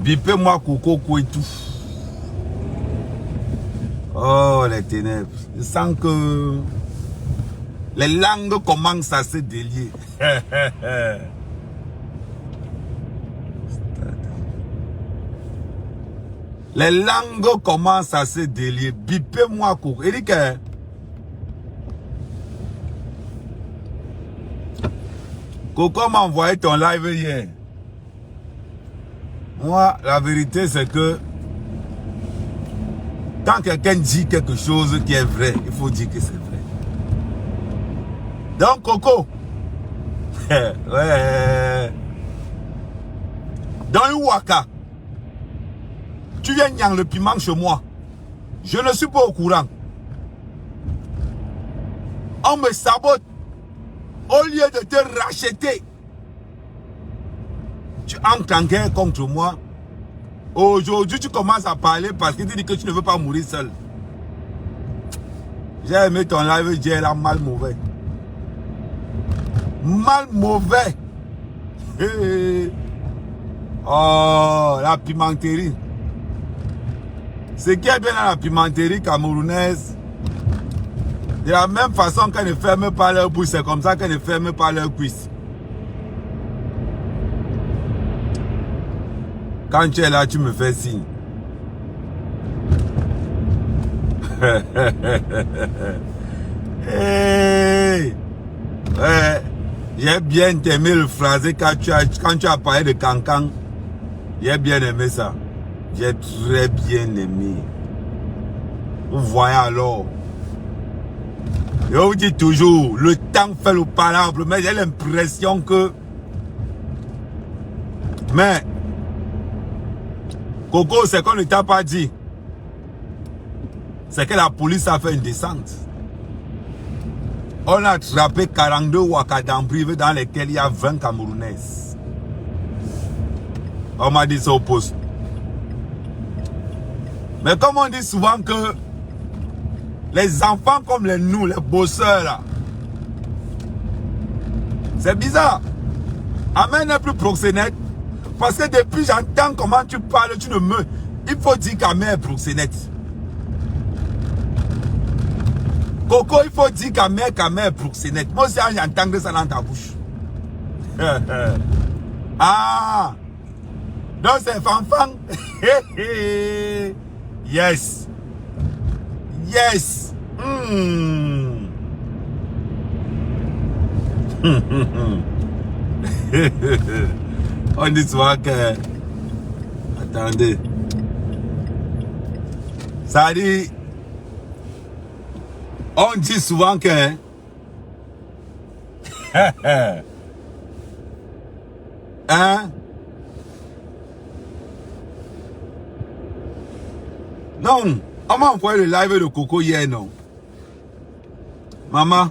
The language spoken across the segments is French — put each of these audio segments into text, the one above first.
Bipez-moi Coco et tout. Oh, les ténèbres. Je sens que les langues commencent à se délier. Les langues commencent à se délier. Bipez-moi Coco. Il dit que Coco m'a envoyé ton live hier. Moi, la vérité, c'est que quand quelqu'un dit quelque chose qui est vrai, il faut dire que c'est vrai. Donc, Coco, ouais. Dans le Waka, tu viens nyang le piment chez moi. Je ne suis pas au courant. On me sabote. Au lieu de te racheter, tu entres en guerre contre moi. Aujourd'hui, tu commences à parler parce que tu dis que tu ne veux pas mourir seul. J'ai aimé ton live, j'ai là mal mauvais. Mal mauvais. Oh, la pimenterie. Ce qui est bien dans la pimenterie camerounaise, de la même façon qu'elle ne ferme pas leur bouche, c'est comme ça qu'elle ne ferme pas leur cuisse. Quand tu es là, tu me fais signe. Hey. Ouais. J'ai bien aimé le phrasé quand tu as parlé de Cancan. J'ai bien aimé ça. J'ai très bien aimé. Vous voyez alors. Je vous dis toujours, le temps fait le palabre, mais j'ai l'impression que... Mais... Coco, c'est qu'on ne t'a pas dit. C'est que la police a fait une descente. On a attrapé 42 Wakadam privés dans lesquels il y a 20 Camerounaises. On m'a dit ça au poste. Mais comme on dit souvent que les enfants comme nous, les bosseurs là, c'est bizarre. Amen n'est plus proxénète. Parce que depuis j'entends comment tu parles, tu ne me... Il faut dire qu'Amen est proxénète. Coco, il faut dire qu'Amen est proxénète. Moi aussi j'entends ça dans ta bouche. Ah! Donc c'est fanfan. Yes. Yes. On dit souvent que... Attendez. Ça dit... On dit souvent que... Hein? Non. On m'a envoyé le live de Coco hier, non? Maman.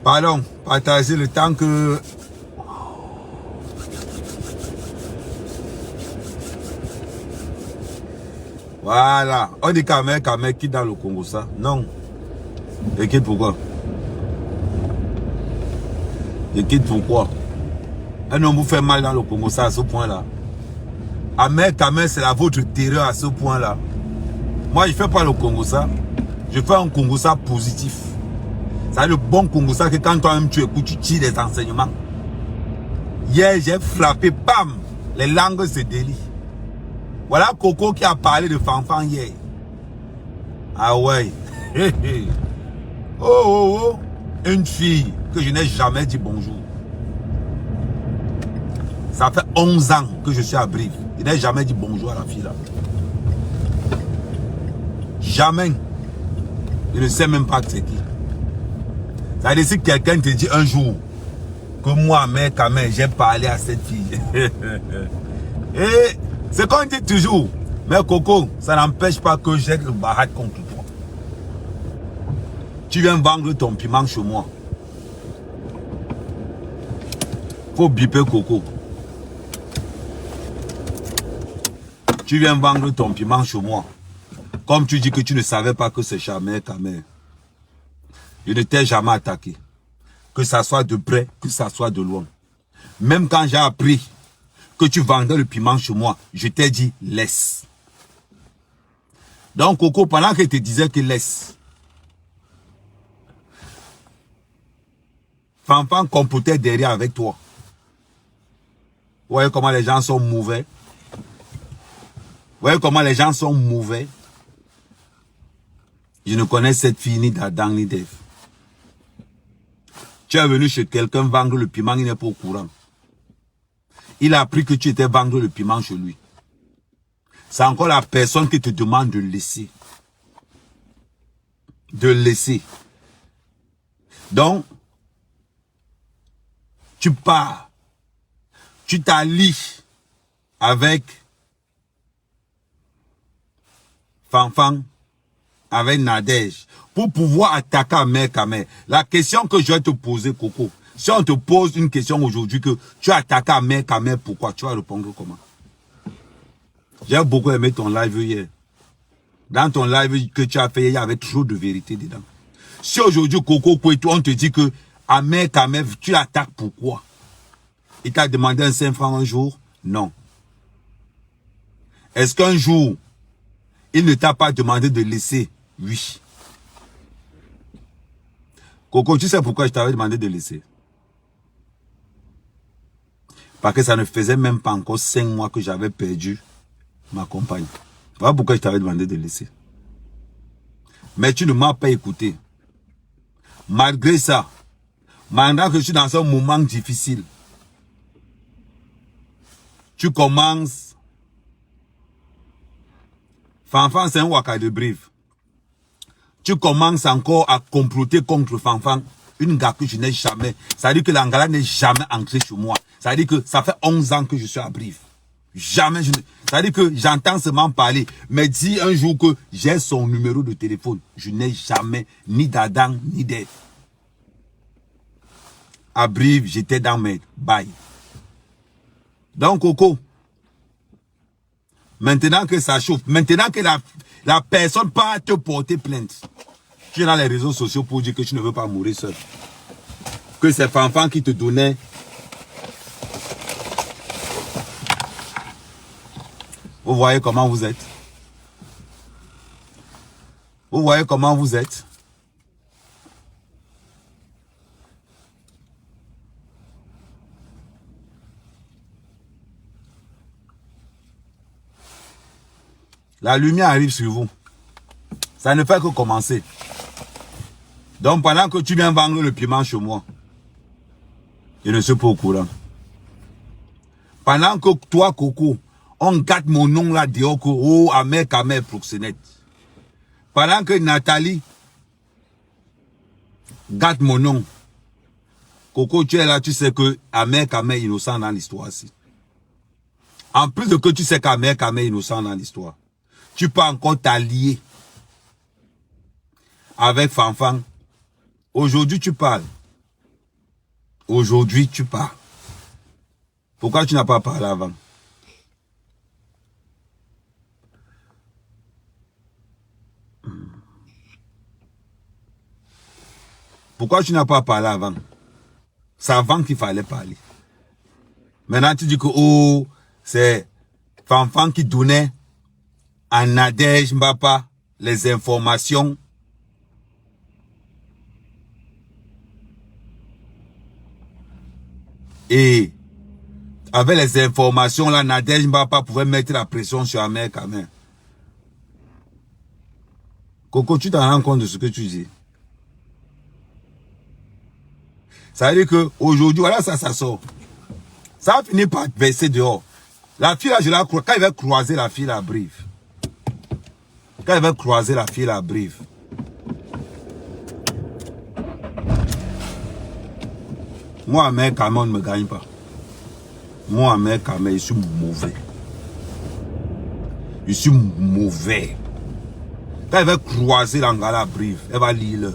Pardon. Partagez le temps que... Voilà. On dit Kamel qui dans le Congo ça. Non. Et quitte pourquoi? Et quitte pourquoi? Un homme vous fait mal dans le Congo ça à ce point-là. Ahmed Kamel, c'est la votre terreur à ce point-là. Moi, je ne fais pas le Congo ça. Je fais un Congo ça positif. C'est le bon Congo ça que quand toi-même tu écoutes, tu tires des enseignements. Hier, j'ai frappé, bam, les langues se délient. Voilà Coco qui a parlé de fanfan hier. Ah ouais. Oh, une fille que je n'ai jamais dit bonjour. Ça fait 11 ans que je suis à Brive. Je n'ai jamais dit bonjour à la fille là. Jamais. Je ne sais même pas que c'est qui. Ça veut dire si quelqu'un te dit un jour que moi, mec, quand même, j'ai parlé à cette fille. Et c'est qu'on dit toujours. Mais Coco, ça n'empêche pas que j'ai le barat contre toi. Tu viens vendre ton piment chez moi. Faut biper Coco. Tu viens vendre ton piment chez moi. Comme tu dis que tu ne savais pas que c'est jamais ta mère. Je ne t'ai jamais attaqué. Que ça soit de près, que ça soit de loin. Même quand j'ai appris que tu vendais le piment chez moi, je t'ai dit laisse. Donc Coco, pendant que je te disais que laisse, Fanfan compotait derrière avec toi. Vous voyez comment les gens sont mauvais? Vous voyez comment les gens sont mauvais? Je ne connais cette fille ni d'Adam ni d'Ève. Tu es venu chez quelqu'un vendre le piment, il n'est pas au courant. Il a appris que tu étais vendre le piment chez lui. C'est encore la personne qui te demande de laisser. De laisser. Donc, tu pars. Tu t'allies avec Fanfan, avec Nadège, pour pouvoir attaquer Amère Kamel. La question que je vais te poser, Coco, si on te pose une question aujourd'hui que tu as attaqué Amère Kamel, pourquoi? Tu vas répondre comment? J'ai beaucoup aimé ton live hier. Dans ton live que tu as fait, il y avait trop de vérité dedans. Si aujourd'hui, Coco Kouetou, on te dit que Amère Kamel, tu l'attaques, pourquoi? Il t'a demandé un 5 francs un jour? Non. Est-ce qu'un jour, il ne t'a pas demandé de laisser? Oui. Coco, tu sais pourquoi je t'avais demandé de laisser? Parce que ça ne faisait même pas encore 5 mois que j'avais perdu ma compagne. Voilà pourquoi je t'avais demandé de laisser. Mais tu ne m'as pas écouté. Malgré ça, maintenant que je suis dans un moment difficile, tu commences. Fanfan, c'est un waka de brive. Tu commences encore à comploter contre Fanfan. Une gars que je n'ai jamais. Ça veut dire que l'Angala n'est jamais entré chez moi. Ça veut dire que ça fait 11 ans que je suis à Brive. Jamais. Ça veut dire que j'entends seulement parler. Mais dis un jour que j'ai son numéro de téléphone. Je n'ai jamais ni d'Adam ni d'Ève. À Brive, j'étais dans mes bails. Donc, Coco, maintenant que ça chauffe, maintenant que la personne part te porter plainte, tu es dans les réseaux sociaux pour dire que tu ne veux pas mourir seul. Que c'est Fanfan qui te donnait. Vous voyez comment vous êtes? Vous voyez comment vous êtes? La lumière arrive sur vous. Ça ne fait que commencer. Donc pendant que tu viens vendre le piment chez moi, je ne suis pas au courant. Pendant que toi, Coco, on gâte mon nom là dehors, oh, Amère Kamel proxénète. Pendant que Nathalie gâte mon nom, Coco, tu es là, tu sais que Amère Kamel est innocent dans l'histoire aussi. En plus de que tu sais qu'Amère Kamel est innocent dans l'histoire, tu peux encore t'allier avec Fanfan. Aujourd'hui, tu parles. Aujourd'hui, tu parles. Pourquoi tu n'as pas parlé avant? Pourquoi tu n'as pas parlé avant? C'est avant qu'il fallait parler. Maintenant, tu dis que oh, c'est Fanfan qui donnait à Nadège Mbapa les informations. Et avec les informations, là, Nadège Mbapa pouvait mettre la pression sur Amère Kamel. Coco, tu t'en rends compte de ce que tu dis? Ça veut dire que aujourd'hui, voilà, ça sort. Ça a fini par verser dehors. La fille là, je la crois. Quand il va croiser la fille à Brive. Quand il va croiser la fille à Brive. Moi, Amère Kamel ne me gagne pas. Moi, Amère Kamel, je suis mauvais. Je suis mauvais. Quand elle va croiser l'Angala à Brive, elle va lire le.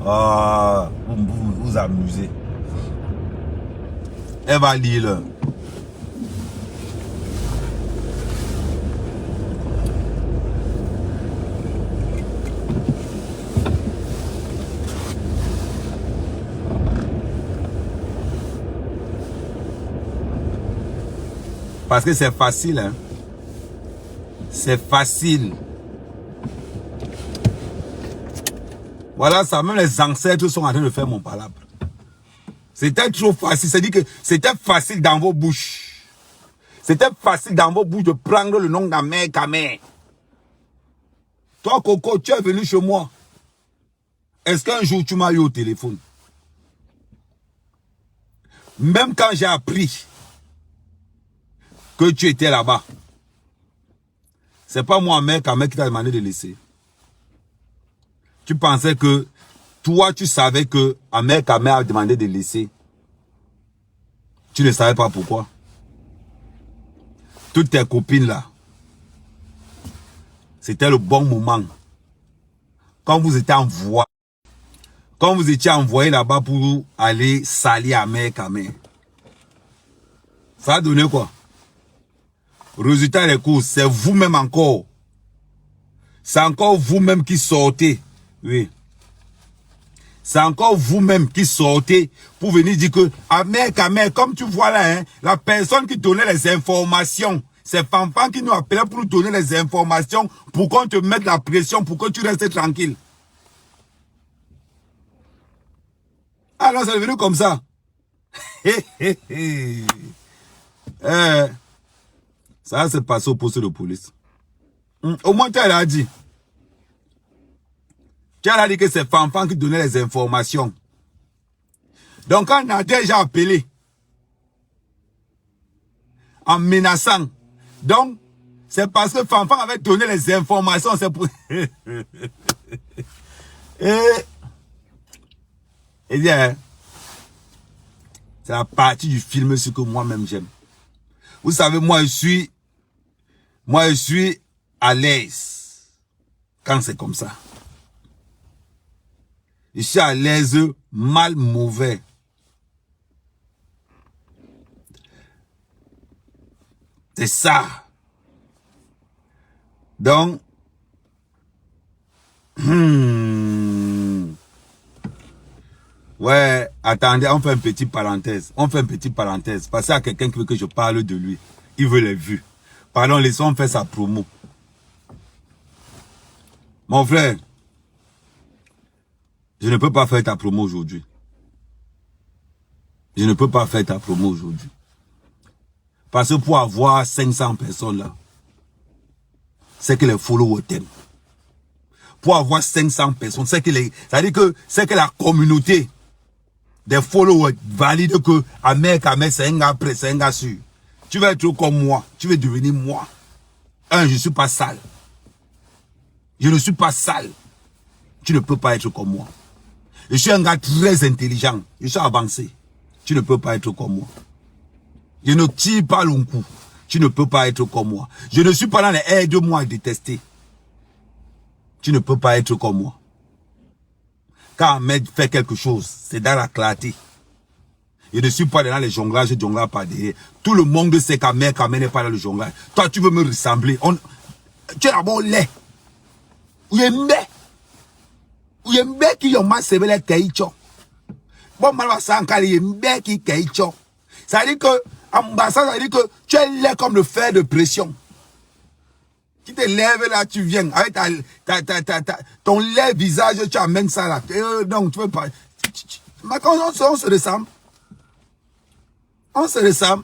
Ah, vous amusez. Elle va lire le. Parce que c'est facile, hein. C'est facile. Voilà ça, même les ancêtres sont en train de faire mon palabre. C'était trop facile, c'est-à-dire que c'était facile dans vos bouches. C'était facile dans vos bouches de prendre le nom d'Ahmed Kamel. Toi, Coco, tu es venu chez moi. Est-ce qu'un jour tu m'as eu au téléphone? Même quand j'ai appris que tu étais là-bas, c'est pas moi, Ahmed Kamel, qui t'a demandé de laisser. Tu pensais que, toi, tu savais que Ahmed Kamel a demandé de laisser. Tu ne savais pas pourquoi. Toutes tes copines là, c'était le bon moment. Quand vous étiez envoyé, là-bas pour aller salir Ahmed Kamel. Ça a donné quoi? Résultat des courses, c'est vous-même encore. C'est encore vous-même qui sortez. Oui. C'est encore vous-même qui sortez pour venir dire que Ahmed Kamel, comme tu vois là, hein, la personne qui donnait les informations, c'est Fanfan qui nous appelait pour nous donner les informations pour qu'on te mette la pression, pour que tu restes tranquille. Alors c'est devenu comme ça. Ça s'est passé au poste de police. Au moins tu as dit. Tu as dit que c'est Fanfan qui donnait les informations. Donc quand on a déjà appelé en menaçant, donc c'est parce que Fanfan avait donné les informations, c'est pour... Et bien, c'est la partie du film ce que moi-même j'aime. Vous savez, moi je suis à l'aise quand c'est comme ça. Je suis à l'aise, mal, mauvais. C'est ça. Donc, ouais, attendez, on fait une petite parenthèse. Parce qu'il y a quelqu'un qui veut que je parle de lui. Il veut les vues. Pardon, laissons faire sa promo. Mon frère, je ne peux pas faire ta promo aujourd'hui. Parce que pour avoir 500 personnes là, c'est que les followers t'aiment. Pour avoir 500 personnes, c'est que la communauté des followers valide que Ahmed Kamel c'est un gars prêt, c'est un gars sûr. Tu vas être comme moi, tu veux devenir moi. Je ne suis pas sale. Je ne suis pas sale. Tu ne peux pas être comme moi. Je suis un gars très intelligent. Je suis avancé. Tu ne peux pas être comme moi. Je ne tire pas le coup. Tu ne peux pas être comme moi. Je ne suis pas dans les aide-moi à détester. Tu ne peux pas être comme moi. Quand Ahmed fait quelque chose, c'est dans la clarté. Je ne suis pas dans les jonglages, je jongle pas derrière. Tout le monde sait qu'Ahmed Kamel n'est pas dans le jonglage. Toi, tu veux me ressembler. Tu es d'abord laid. Ou yembe qui yon ma sebele keicho. Bon, malva ça encore yembe qui keicho. Ça veut dire que, ambassade, ça veut dire que tu es laid comme le fer de pression. Qui te lève là, tu viens. Avec ton laid visage, tu amènes ça là. Donc, tu veux pas. Mais quand on se ressemble. On se ressemble.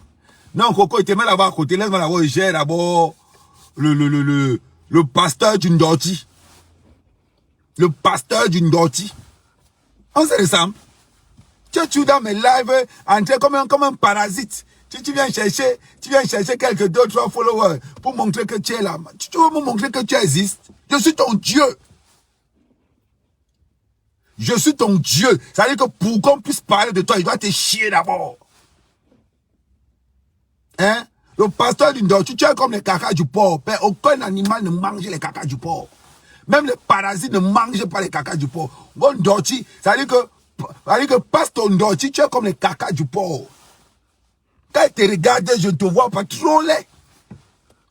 Non, Coco, il te met là-bas à côté. Laisse-moi là-bas, j'ai d'abord le pasteur d'une dortie. Le pasteur d'une dortie. On se ressemble. Tu es dans mes lives, entrer comme un parasite. Tu viens chercher quelques 2-3 followers pour montrer que tu es là. Tu veux me montrer que tu existes? Je suis ton Dieu. Je suis ton Dieu. Ça veut dire que pour qu'on puisse parler de toi, il doit te chier d'abord. Hein? Le pasteur d'une dortie, tu es comme les cacas du porc. Aucun animal ne mange les cacas du porc. Même les parasites ne mangent pas les cacas du porc. Bon dortie, ça veut dire que passe ton dortie, tu es comme les cacas du porc. Quand il te regarde, je ne te vois pas trop laid.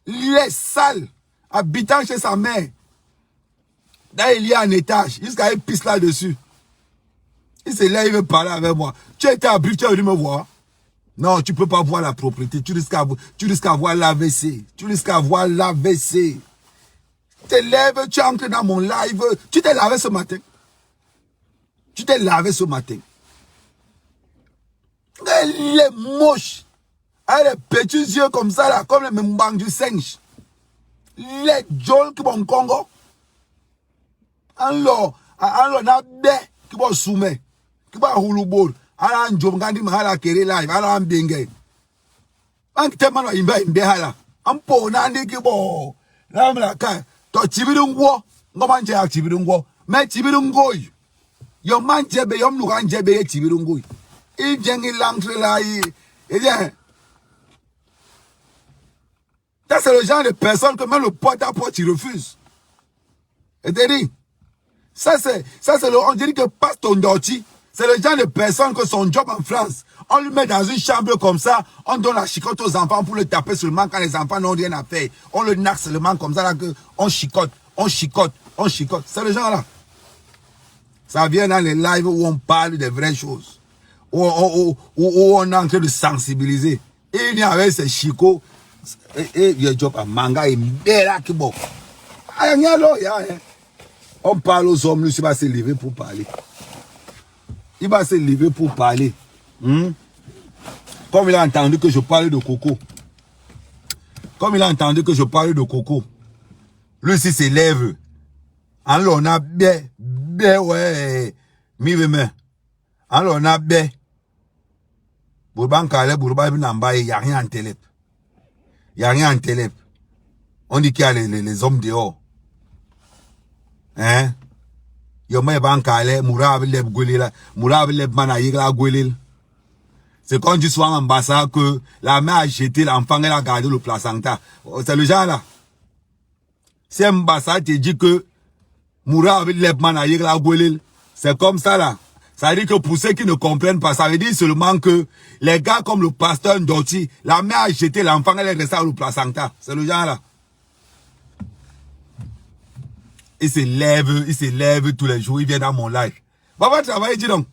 Il est sale, habitant chez sa mère. Là, il y a un étage, jusqu'à une piste là-dessus. Il se lève, il veut parler avec moi. Tu étais à Brive, tu es venu me voir. Non, tu peux pas voir la propriété. Tu risques à voir l'AVC. Tu risques à voir l'AVC. Tu te lèves, tu entres dans mon live. Tu t'es lavé ce matin. Tu t'es lavé ce matin. Elle est moche. Elle a des petits yeux comme ça, là, comme les membres du singe. Les jol qui vont Congo. Alors, n'a bé qui vont soumettre. Qui vont rouler. Alors, on jom gandi mahala kere live. Alors, on bengue. On te mano imbe hala. On po nandi ki bo. Là, on la ka. To tibirungo. Ngomanje ak tibirungo. Mais tibirungo. Yo manjebe, yo mnukanjebe tibirungo. Il vient il entre là. Il vient. Ça, c'est le genre de personne que même le porte-à-porte, il refuse. Et t'es dit, ça, c'est on dirait que passe ton dorti. C'est le genre de personne que son job en France, on lui met dans une chambre comme ça, on donne la chicotte aux enfants pour le taper seulement quand les enfants n'ont rien à faire. On le narque seulement comme ça, là, que on chicote, on chicote, on chicote. C'est le genre là. Ça vient dans les lives où on parle des vraies choses. Où on est en train de sensibiliser. Et il y avait ces chicots. Et le job à manga et mbela qui bon. On parle aux hommes, lui, il va se lever pour parler. Il va se lever pour parler. Comme il a entendu que je parle de coco. Comme il a entendu que je parle de coco. Lui, s'il se lève. Alors, on a bien, ouais. Alors, on a bien. Bourban Kale, Bourban Namba, il n'y a rien en télé. Il n'y a rien en télé. On dit qu'il y a les hommes dehors. Hein? C'est quand tu sois en ambassade que la mère a jeté l'enfant, elle a gardé le placenta. C'est le genre là. Si l'ambassade te dit que c'est comme ça là. Ça veut dire que pour ceux qui ne comprennent pas, ça veut dire seulement que les gars comme le pasteur Ndoti, la mère a jeté l'enfant, elle est restée au placenta. C'est le genre là. Il se lève tous les jours, il vient dans mon live. Va travailler, dis donc.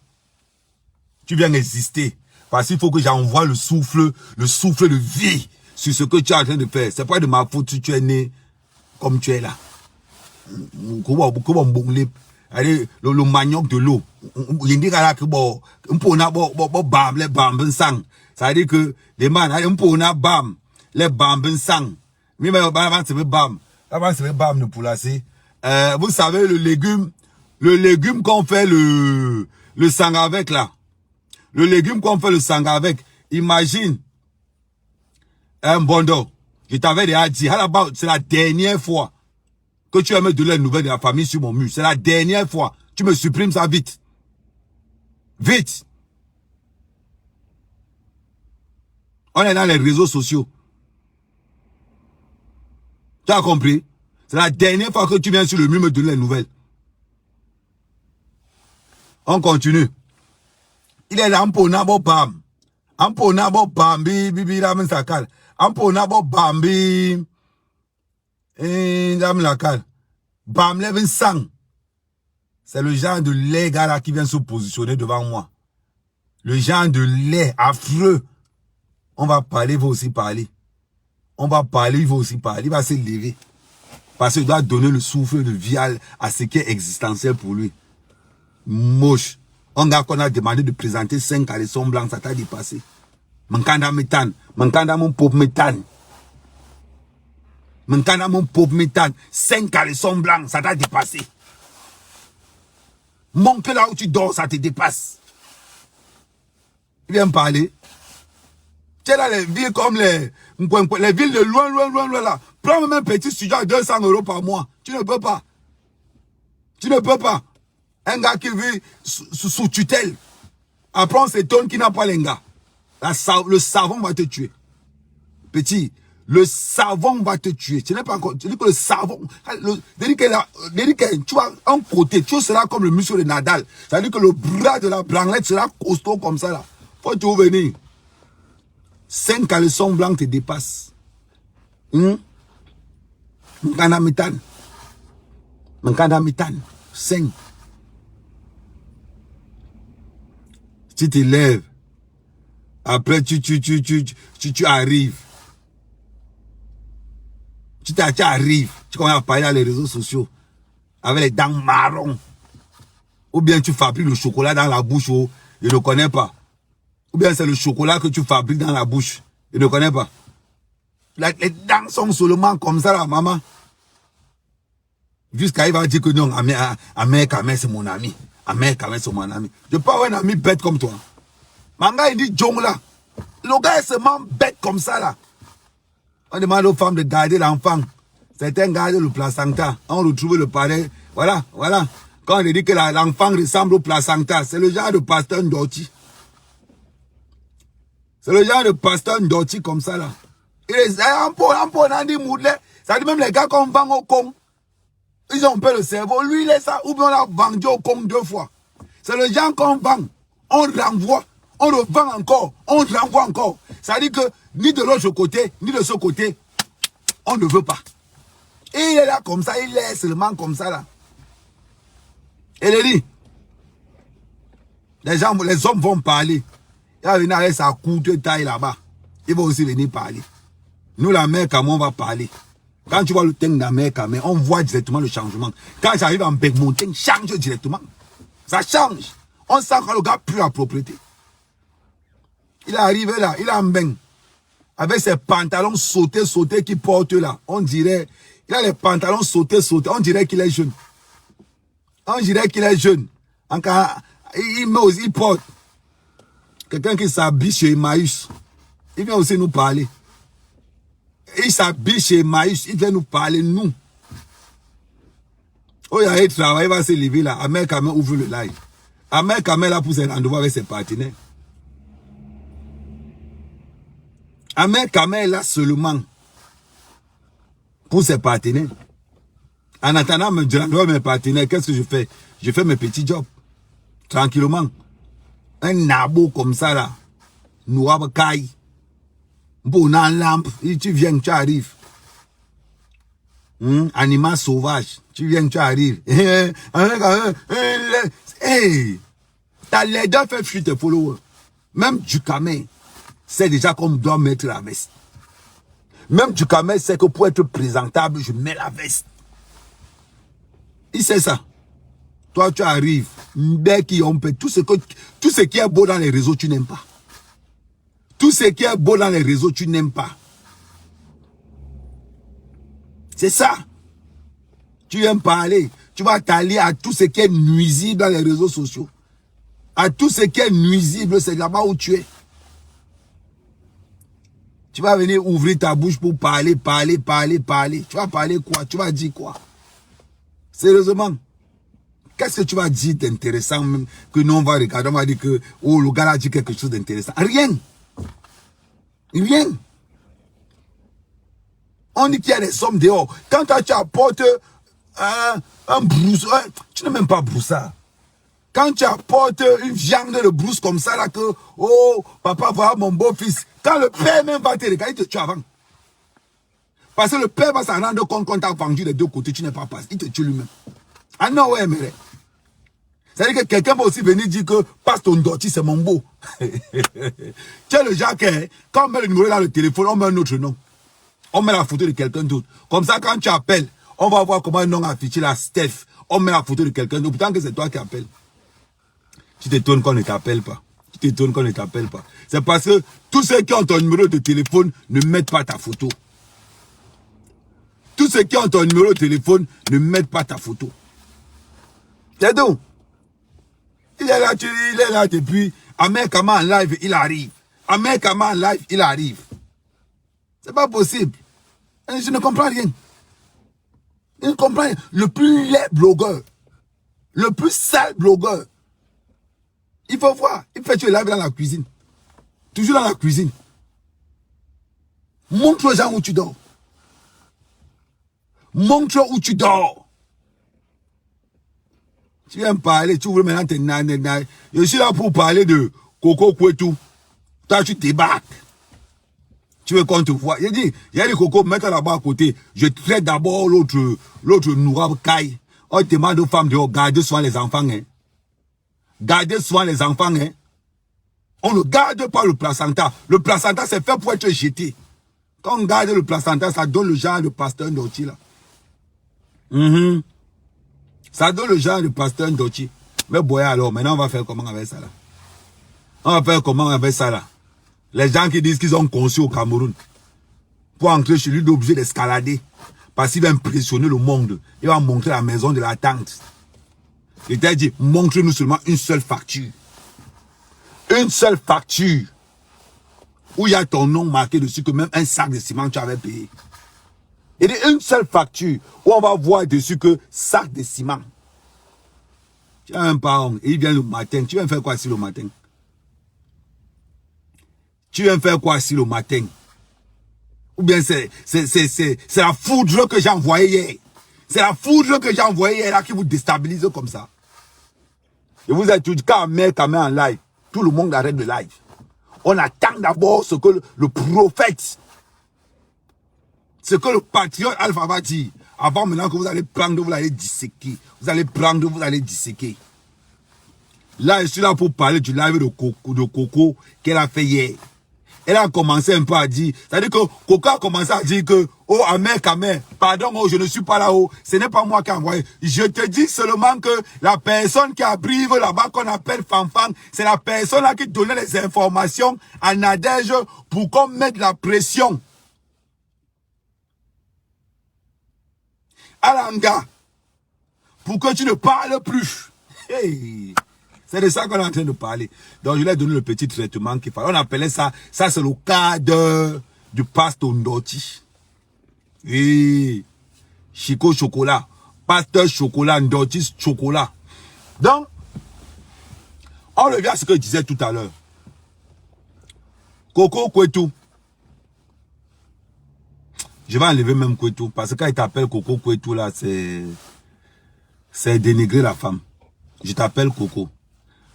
Tu viens exister. Parce qu'il faut que j'envoie le souffle de vie sur ce que tu es en train de faire. C'est pas de ma faute si tu es né comme tu es là. Le manioc de l'eau. Il dit que ça veut dire que les man, les bambins sang. Vous savez, le légume qu'on fait le sang avec là. Le légume qu'on fait le sang avec. Imagine un bondo. Je t'avais déjà dit, c'est la dernière fois que tu vas me donner les nouvelles de la famille sur mon mur. C'est la dernière fois. Tu me supprimes ça vite. Vite. On est dans les réseaux sociaux. Tu as compris? C'est la dernière fois que tu viens sur le mur me donner les nouvelles. On continue. Il est là, Amponabo Bam. Amponabo Bambi, Bibi Ramen Sakal. Amponabo Bambi. Dame Lakal. Bam Leven Sang. C'est le genre de lait, gars, là, qui vient se positionner devant moi. Le genre de lait affreux. On va parler, il va aussi parler. On va parler, il va aussi parler. Il va se lever. Parce qu'il doit donner le souffle de vie à ce qui est existentiel pour lui. Moche. Un gars qu'on a demandé de présenter 5 caleçons blancs, ça t'a dépassé. Mankanda méthane. Mankanda mon pauvre méthane. Mankanda mon pauvre méthane. 5 caleçons blancs, ça t'a dépassé. Monte là où tu dors, ça te dépasse. Il vient me parler. Tu es dans les villes comme les villes de loin là. Prends même un petit studio à 200 € par mois. Tu ne peux pas. Tu ne peux pas. Un gars qui vit sous tutelle. Après on s'étonne qu'il n'a pas les gars. Le savon va te tuer. Petit, le savon va te tuer. Tu n'es pas encore. Tu dis que le savon. Tu vois, un côté, tu seras comme le muscle de Nadal. Ça veut dire que le bras de la branlette sera costaud comme ça là. Faut te venir. 5 caleçons blancs te dépassent. Mankanda méthane. Mankanda méthane. 5. Tu te lèves. Après, tu arrives. Tu arrives. Tu commences à parler dans les réseaux sociaux. Avec les dents marron. Ou bien tu fabriques le chocolat dans la bouche. Oh, je ne connais pas. Ou bien c'est le chocolat que tu fabriques dans la bouche. Je ne connais pas. Les dents sont seulement comme ça, la maman. Jusqu'à il va dire que non, Ahmed Kamel c'est mon ami. Ahmed Kamel c'est mon ami. Je peux avoir un ami bête comme toi. Manga il dit Djong là. Le gars est seulement bête comme ça là. On demande aux femmes de garder l'enfant. Certains gardent le placenta. On retrouve le pareil. Voilà, voilà. Quand on dit que l'enfant ressemble au placenta, c'est le genre de pasteur Ndoti. C'est le genre de pasteur Ndoti comme ça là. Et on a dit moudlé. Ça dit même les gars qu'on vend au con. Ils ont peur le cerveau. Lui, il est ça. Ou bien on l'a vendu au con 2 fois. C'est le genre qu'on vend. On renvoie. On revend encore. On renvoie encore. Ça dit que ni de l'autre côté, ni de ce côté, on ne veut pas. Et il est là comme ça. Il est seulement comme ça là. Et il dit, les hommes vont parler. Il va venir avec sa courte taille là-bas. Il va aussi venir parler. Nous, la mère Kamel, on va parler. Quand tu vois le teint de la mère Kamel, on voit directement le changement. Quand j'arrive en bec, mon teint change directement. Ça change. On sent que le gars pue la propriété. Il est arrivé là, il est en bain. Avec ses pantalons sautés qu'il porte là. On dirait, il a les pantalons sautés. On dirait qu'il est jeune. On dirait qu'il est jeune. Il porte. Quelqu'un qui s'habille chez Emmaüs. Il vient aussi nous parler. Il s'habille chez Emmaüs. Il vient nous parler, nous. Oh, il a un travail, il va se lever là. Ahmed Kamel ouvre le live. Ahmed Kamel a poussé un rendez-vous avec ses partenaires. Ahmed Kamel là seulement pour ses partenaires. En attendant, je renvoie mes partenaires. Qu'est-ce que je fais? Je fais mes petits jobs. Tranquillement. Un nabo comme ça là. Noir caille. Bon, en lampe. Tu viens, tu arrives. Animal sauvage. Tu viens, tu arrives. Hey! Ta laideur fait fuir tes followers. Même du Kamel c'est déjà qu'on doit mettre la veste. Même du Kamel sait que pour être présentable, je mets la veste. Il sait ça. Toi, tu arrives. Tout ce qui est beau dans les réseaux, tu n'aimes pas. Tout ce qui est beau dans les réseaux, tu n'aimes pas. C'est ça. Tu aimes parler. Tu vas t'allier à tout ce qui est nuisible dans les réseaux sociaux. À tout ce qui est nuisible, c'est là-bas où tu es. Tu vas venir ouvrir ta bouche pour parler. Tu vas parler quoi? Tu vas dire quoi? Sérieusement. Qu'est-ce que tu vas dire d'intéressant même que nous on va regarder, on va dire que oh, le gars a dit quelque chose d'intéressant. Rien. Rien. On dit qu'il y a des sommes dehors. Quand toi, tu apportes un brousse, tu n'es même pas broussard. Quand tu apportes une viande de brousse comme ça, là, que, oh, papa, voilà mon beau-fils. Quand le père même va te regarder, il te tue avant. Parce que le père va s'en rendre compte qu'on t'a vendu des deux côtés, tu n'es pas passé. Il te tue lui-même. Ah non, ouais, mais. C'est-à-dire que quelqu'un va aussi venir dire que passe ton Ndoti, c'est mon beau. Tu es le genre que, quand on met le numéro dans le téléphone, on met un autre nom. On met la photo de quelqu'un d'autre. Comme ça, quand tu appelles, on va voir comment un nom affiché là, Steph. On met la photo de quelqu'un d'autre. Pourtant que c'est toi qui appelles. Tu t'étonnes qu'on ne t'appelle pas. Tu t'étonnes qu'on ne t'appelle pas. C'est parce que tous ceux qui ont ton numéro de téléphone ne mettent pas ta photo. Tous ceux qui ont ton numéro de téléphone ne mettent pas ta photo. C'est tout. Il est là depuis. Ahmed Kamel en live, il arrive. Ahmed Kamel en live, il arrive. C'est pas possible. Je ne comprends rien. Je ne comprends rien. Le plus laid blogueur. Le plus sale blogueur. Il faut voir. Il fait tu es live dans la cuisine. Toujours dans la cuisine. Montre aux gens où tu dors. Montre où tu dors. Tu viens me parler, tu ouvres maintenant tes nanas. Je suis là pour parler de Coco Kouetou. Toi, tu débarques. Tu veux qu'on te voit. Il dit, il y a des cocos, mets-toi là-bas à côté. Je traite d'abord l'autre Nourab Kai. On demande aux femmes de garder soin les enfants. Hein. Gardez soin les enfants. Hein. On ne garde pas le placenta. Le placenta, c'est fait pour être jeté. Quand on garde le placenta, ça donne le genre de pasteur Ndoti, là. Ça donne le genre de pasteur Ndoti. Mais boy, alors, maintenant, on va faire comment avec ça, là? On va faire comment avec ça, là? Les gens qui disent qu'ils ont conçu au Cameroun. Pour entrer chez lui, il est obligé d'escalader. Parce qu'il va impressionner le monde. Il va montrer la maison de la tante. Il t'a dit, montre-nous seulement une seule facture. Une seule facture. Où il y a ton nom marqué dessus, que même un sac de ciment tu avais payé. Il dit une seule facture, où on va voir dessus que sac de ciment. Tu as un parent, et il vient le matin. Tu viens faire quoi ici le matin? Tu viens faire quoi ici le matin? Ou bien c'est la foudre que j'ai envoyée hier. C'est la foudre que j'ai envoyée hier là qui vous déstabilise comme ça. Et vous êtes tout quand mère en live. Tout le monde arrête le live. On attend d'abord ce que le prophète, ce que le patriote Alpha va dire. Avant maintenant que vous allez prendre, vous allez disséquer. Vous allez prendre, vous allez disséquer. Là, je suis là pour parler du live de Coco qu'elle a fait hier. Elle a commencé un peu à dire, c'est-à-dire que Coco a commencé à dire que, oh, Amer, pardon, oh, je ne suis pas là, oh, ce n'est pas moi qui ai envoyé. Je te dis seulement que la personne qui abrive là-bas, qu'on appelle Fanfan, c'est la personne là qui donnait les informations à Nadège pour qu'on mette la pression. Alanga, pour que tu ne parles plus. Hey. C'est de ça qu'on est en train de parler. Donc, je lui ai donné le petit traitement qu'il fallait. On appelait ça, c'est le cas du pasteur Ndoti. Et Chico Chocolat. Pasteur Chocolat, Ndoti Chocolat. Donc, on revient à ce que je disais tout à l'heure. Coco Kwetu. Je vais enlever même Kwetu. Parce que quand il t'appelle Coco Kwetu, là, c'est dénigrer la femme. Je t'appelle Coco.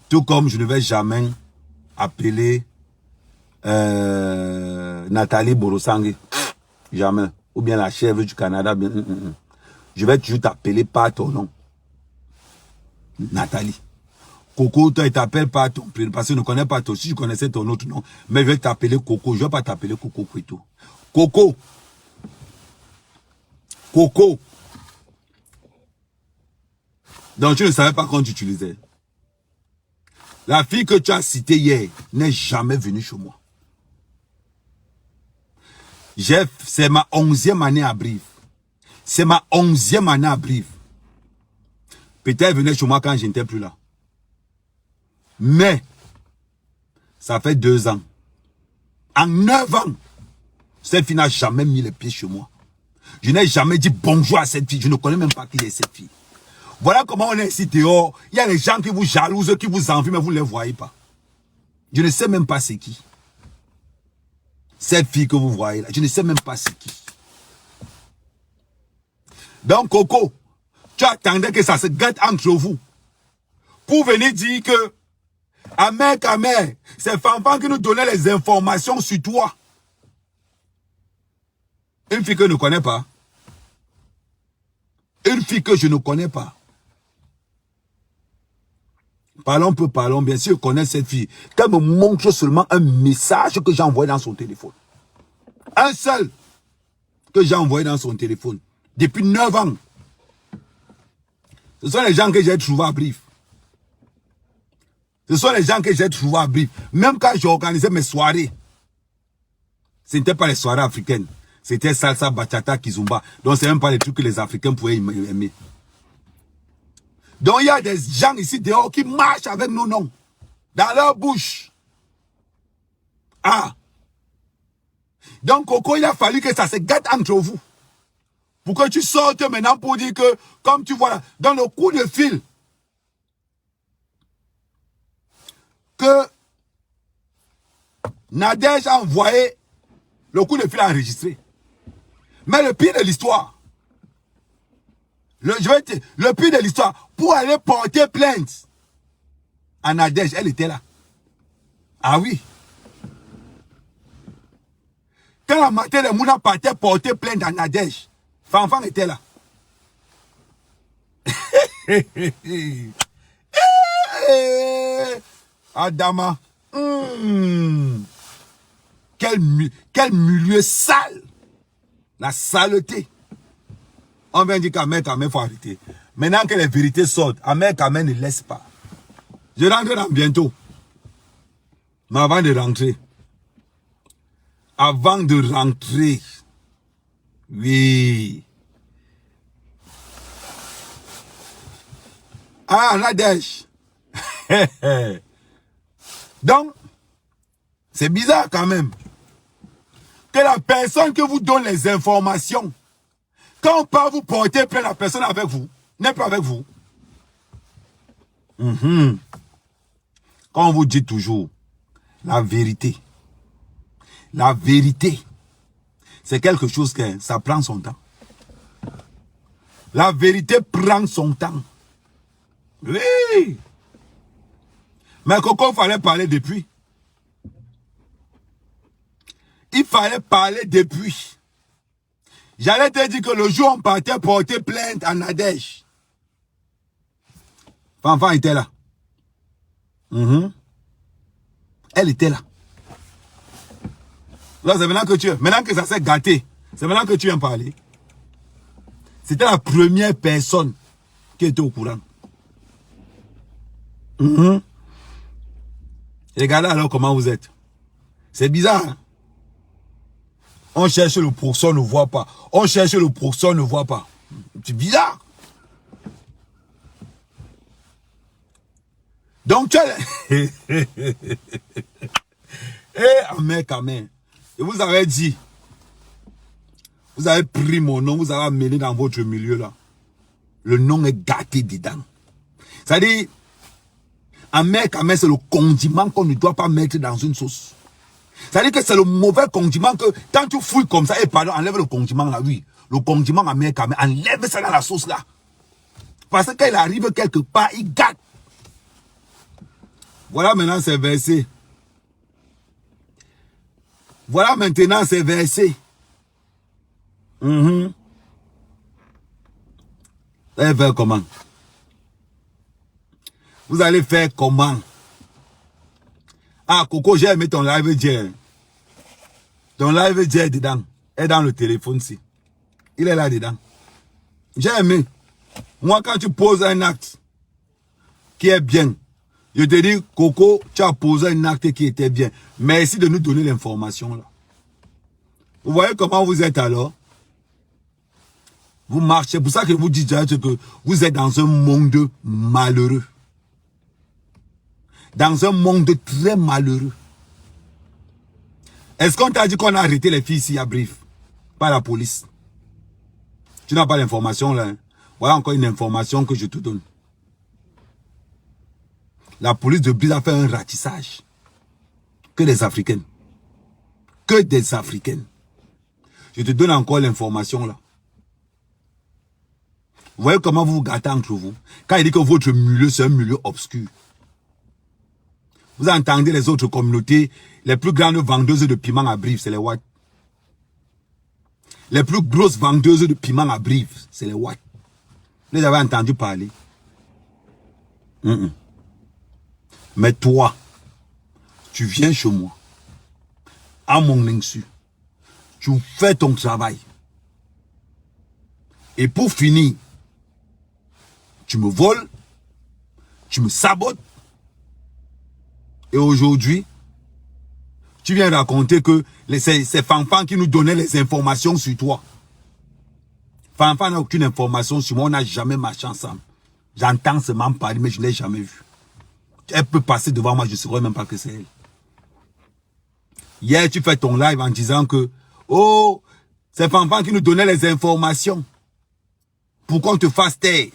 Tout comme je ne vais jamais appeler Nathalie Borosangue. Jamais. Ou bien la chèvre du Canada. Bien, Je vais toujours t'appeler par ton nom. Nathalie. Coco, toi, il t'appelle par ton prénom. Parce que je ne connais pas toi. Si je connaissais ton autre nom. Mais je vais t'appeler Coco. Je ne vais pas t'appeler Coco Kwetu. Coco. Coco. Donc tu ne savais pas quand tu utilisais. La fille que tu as citée hier n'est jamais venue chez moi. C'est ma 11e année à Brive. C'est ma 11e année à Brive. Peut-être elle venait chez moi quand je n'étais plus là. Mais, ça fait 2 ans. En 9 ans, cette fille n'a jamais mis les pieds chez moi. Je n'ai jamais dit bonjour à cette fille. Je ne connais même pas qui est cette fille. Voilà comment on est ici dehors. Il y a des gens qui vous jalousent, qui vous envient, mais vous ne les voyez pas. Je ne sais même pas c'est qui. Cette fille que vous voyez là, je ne sais même pas c'est qui. Donc Coco, tu attendais que ça se gâte entre vous. Pour venir dire que Amer, c'est Fanfan qui nous donnait les informations sur toi. Une fille que je ne connais pas. Une fille que je ne connais pas. Parlons peu, parlons bien. Si je connais cette fille, qu'elle me montre seulement un message que j'ai envoyé dans son téléphone. Un seul que j'ai envoyé dans son téléphone. Depuis 9 ans. Ce sont les gens que j'ai trouvés à Brive. Ce sont les gens que j'ai trouvés à Brive. Même quand j'ai organisé mes soirées. Ce n'était pas les soirées africaines. C'était salsa, bachata, kizumba. Donc c'est même pas les trucs que les Africains pouvaient aimer. Donc il y a des gens ici dehors qui marchent avec nos noms. Dans leur bouche. Ah. Donc Coco, il a fallu que ça se gâte entre vous. Pour que tu sortes maintenant pour dire que, comme tu vois là, dans le coup de fil, que Nadège a envoyé le coup de fil enregistré. Mais le pire de l'histoire, le pire de l'histoire, pour aller porter plainte à Nadège, elle était là. Ah oui. Quand la matin, les Mouna partaient porter plainte à Nadège, Fanfan était là. Adama, Quel milieu sale. La saleté. On vient dire qu'Ahmed Kamel, il faut arrêter. Maintenant que les vérités sortent, Ahmed Kamel ne laisse pas. Je rentre dans bientôt. Mais avant de rentrer, oui. Ah, Nadège. Donc, c'est bizarre quand même que la personne que vous donne les informations, quand on part vous porter plainte, la personne avec vous, n'est pas avec vous. Quand on vous dit toujours la vérité, c'est quelque chose que ça prend son temps. La vérité prend son temps. Oui. Mais Coco, il fallait parler depuis. Il fallait parler depuis. J'allais te dire que le jour où on partait porter plainte à Nadège, Fanfan était là. Elle était là. Là, c'est maintenant que ça s'est gâté, c'est maintenant que tu viens parler. C'était la première personne qui était au courant. Regardez alors comment vous êtes. C'est bizarre. Hein? On cherche le pourcent, on ne voit pas. On cherche le pourcent, on ne voit pas. C'est bizarre. Donc tu as... Ahmed Kamel. Et vous avez dit, vous avez pris mon nom, vous avez amené dans votre milieu là. Le nom est gâté dedans. C'est-à-dire, Ahmed Kamel, c'est le condiment qu'on ne doit pas mettre dans une sauce. C'est-à-dire que c'est le mauvais condiment que, quand tu fouilles comme ça, et pardon, enlève le condiment là, oui. Le condiment Ahmed Kamel, enlève ça dans la sauce là. Parce que quand il arrive quelque part, il gâte. Voilà maintenant c'est versé. Voilà maintenant c'est versé. Vous allez faire comment? Vous allez faire comment? Ah, Coco, j'ai aimé ton live jet. Ton live jet dedans. Est dans le téléphone-ci. Il est là dedans. J'ai aimé. Moi, quand tu poses un acte qui est bien, je te dis, Coco, tu as posé un acte qui était bien. Merci de nous donner l'information là. Vous voyez comment vous êtes alors? Vous marchez. C'est pour ça que vous dites que vous êtes dans un monde malheureux. Dans un monde très malheureux. Est-ce qu'on t'a dit qu'on a arrêté les filles ici à Brive? Par la police. Tu n'as pas l'information là. Hein? Voilà encore une information que je te donne. La police de Brive a fait un ratissage. Que des Africaines. Que des Africaines. Je te donne encore l'information là. Vous voyez comment vous vous gâtez entre vous. Quand il dit que votre milieu, c'est un milieu obscur. Vous entendez les autres communautés, les plus grandes vendeuses de piment à Brive, c'est les Ouatt. Les plus grosses vendeuses de piment à Brive, c'est les Ouatt. Vous les avez entendu parler. Mais toi, tu viens chez moi, à mon insu, tu fais ton travail. Et pour finir, tu me voles, tu me sabotes. Et aujourd'hui, tu viens raconter que ces Fanfan qui nous donnaient les informations sur toi. Fanfan n'a aucune information sur moi, on n'a jamais marché ensemble. J'entends seulement parler, mais je ne l'ai jamais vu. Elle peut passer devant moi, je ne saurais même pas que c'est elle. Hier, tu fais ton live en disant que, oh, c'est Fanfan qui nous donnait les informations pour qu'on te fasse taire.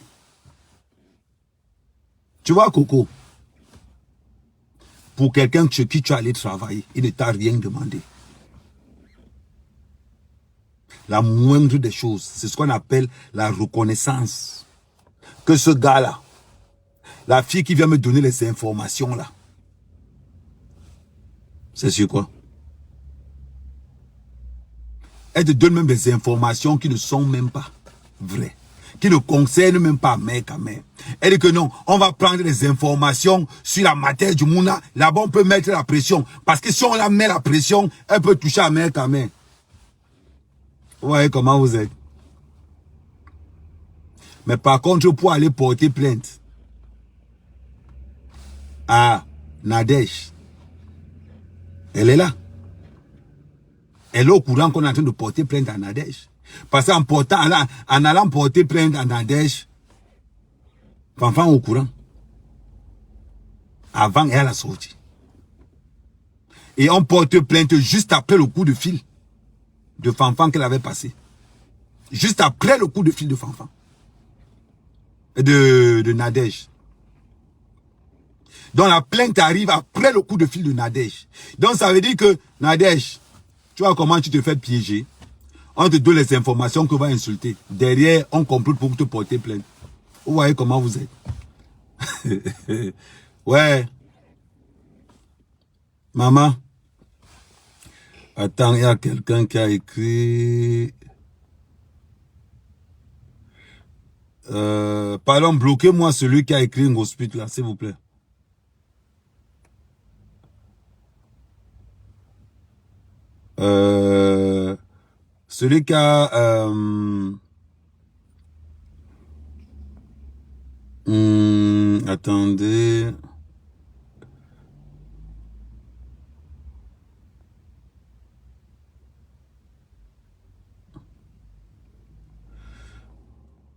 Tu vois, Coco, pour quelqu'un chez qui tu es allé travailler, il ne t'a rien demandé. La moindre des choses, c'est ce qu'on appelle la reconnaissance. Que ce gars-là, la fille qui vient me donner les informations là, c'est sur quoi? Elle te donne même des informations qui ne sont même pas vraies. qui ne concerne même pas mère Kamel. Elle dit que non, on va prendre des informations sur la matière du Mouna. Là-bas, on peut mettre la pression. Parce que si on la met la pression, elle peut toucher à mère Kamel. Vous voyez comment vous êtes. Mais par contre, pour aller porter plainte à Nadège, elle est là. Elle est au courant qu'on est en train de porter plainte à Nadège. Parce qu'en allant porter plainte à Nadège, Fanfan au courant. Avant, elle a sorti. Et on porte plainte juste après le coup de fil de Fanfan qu'elle avait passé. Juste après le coup de fil de Fanfan. De Nadège. Donc la plainte arrive après le coup de fil de Nadège. Donc ça veut dire que Nadège, tu vois comment tu te fais piéger. On te donne les informations qu'on va insulter. Derrière, on complote pour te porter plainte. Vous voyez comment vous êtes. Ouais. Maman. Attends, il y a quelqu'un qui a écrit... pardon, bloquez-moi celui qui a écrit une hospital là, s'il vous plaît. Celui qui a... attendez...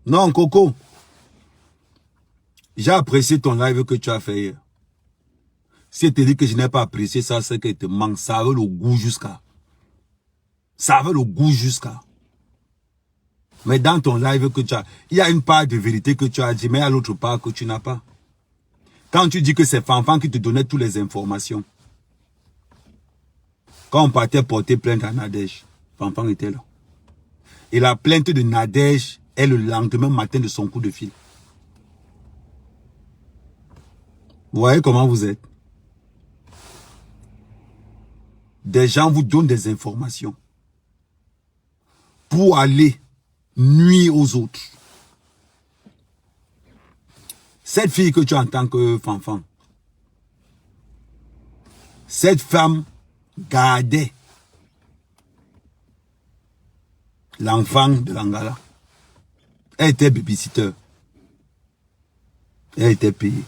Non, Coco. J'ai apprécié ton live que tu as fait hier. Si tu dis que je n'ai pas apprécié ça, c'est que te manque. Ça avait le goût jusqu'à. Ça avait le goût jusqu'à. Mais dans ton live que tu as, il y a une part de vérité que tu as dit, mais il y a l'autre part que tu n'as pas. Quand tu dis que c'est Fanfan qui te donnait toutes les informations. Quand on partait porter plainte à Nadège, Fanfan était là. Et la plainte de Nadège est le lendemain matin de son coup de fil. Vous voyez comment vous êtes? Des gens vous donnent des informations pour aller nuire aux autres. Cette fille que tu as en tant que Fanfan, cette femme gardait l'enfant de l'Angala. Elle était babysitter. Elle était payée.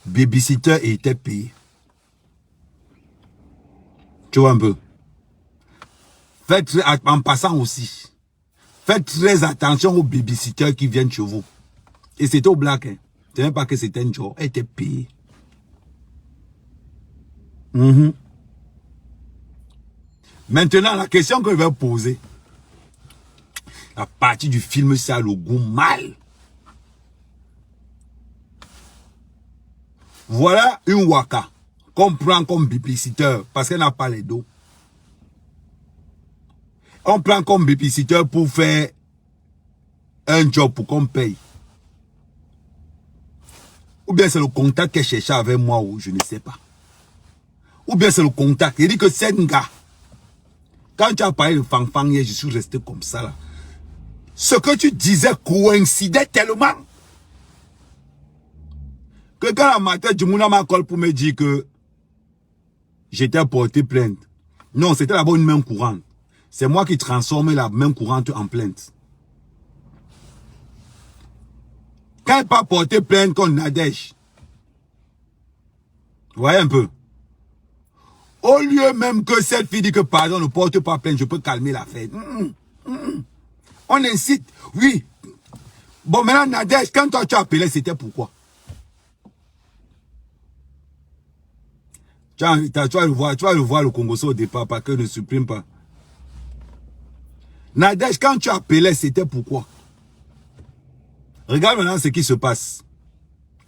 Babysitter et était payée. Tu vois un peu. Faites, en passant aussi, faites très attention aux babysitters qui viennent chez vous. Et c'était au black. Hein. Ce n'est pas que c'était un job. Elle était payée. Maintenant, la question que je vais poser. La partie du film, ça a le goût mal. Voilà une waka qu'on prend comme babysitter parce qu'elle n'a pas les dos. On prend comme babysitter pour faire un job pour qu'on paye. Ou bien c'est le contact qu'elle cherchait avec moi ou je ne sais pas. Ou bien c'est le contact. Il dit que c'est un gars. Quand tu as parlé de Fanfan hier, je suis resté comme ça là. Ce que tu disais coïncidait tellement que quand la matin du Mouna m'accorde pour me dire que j'étais porté plainte. Non, c'était d'abord une main courante. C'est moi qui transformais la main courante en plainte. Quand elle pas porté plainte contre Nadège, vous voyez un peu. Au lieu même que cette fille dit que pardon, ne porte pas plainte, je peux calmer l'affaire. On incite, oui. Bon, maintenant, Nadège, quand toi tu as appelé, c'était pourquoi? Tu vas le voir le Congoso au départ, parce que ne supprime pas. Nadège, quand tu as appelé, c'était pourquoi? Regarde maintenant ce qui se passe.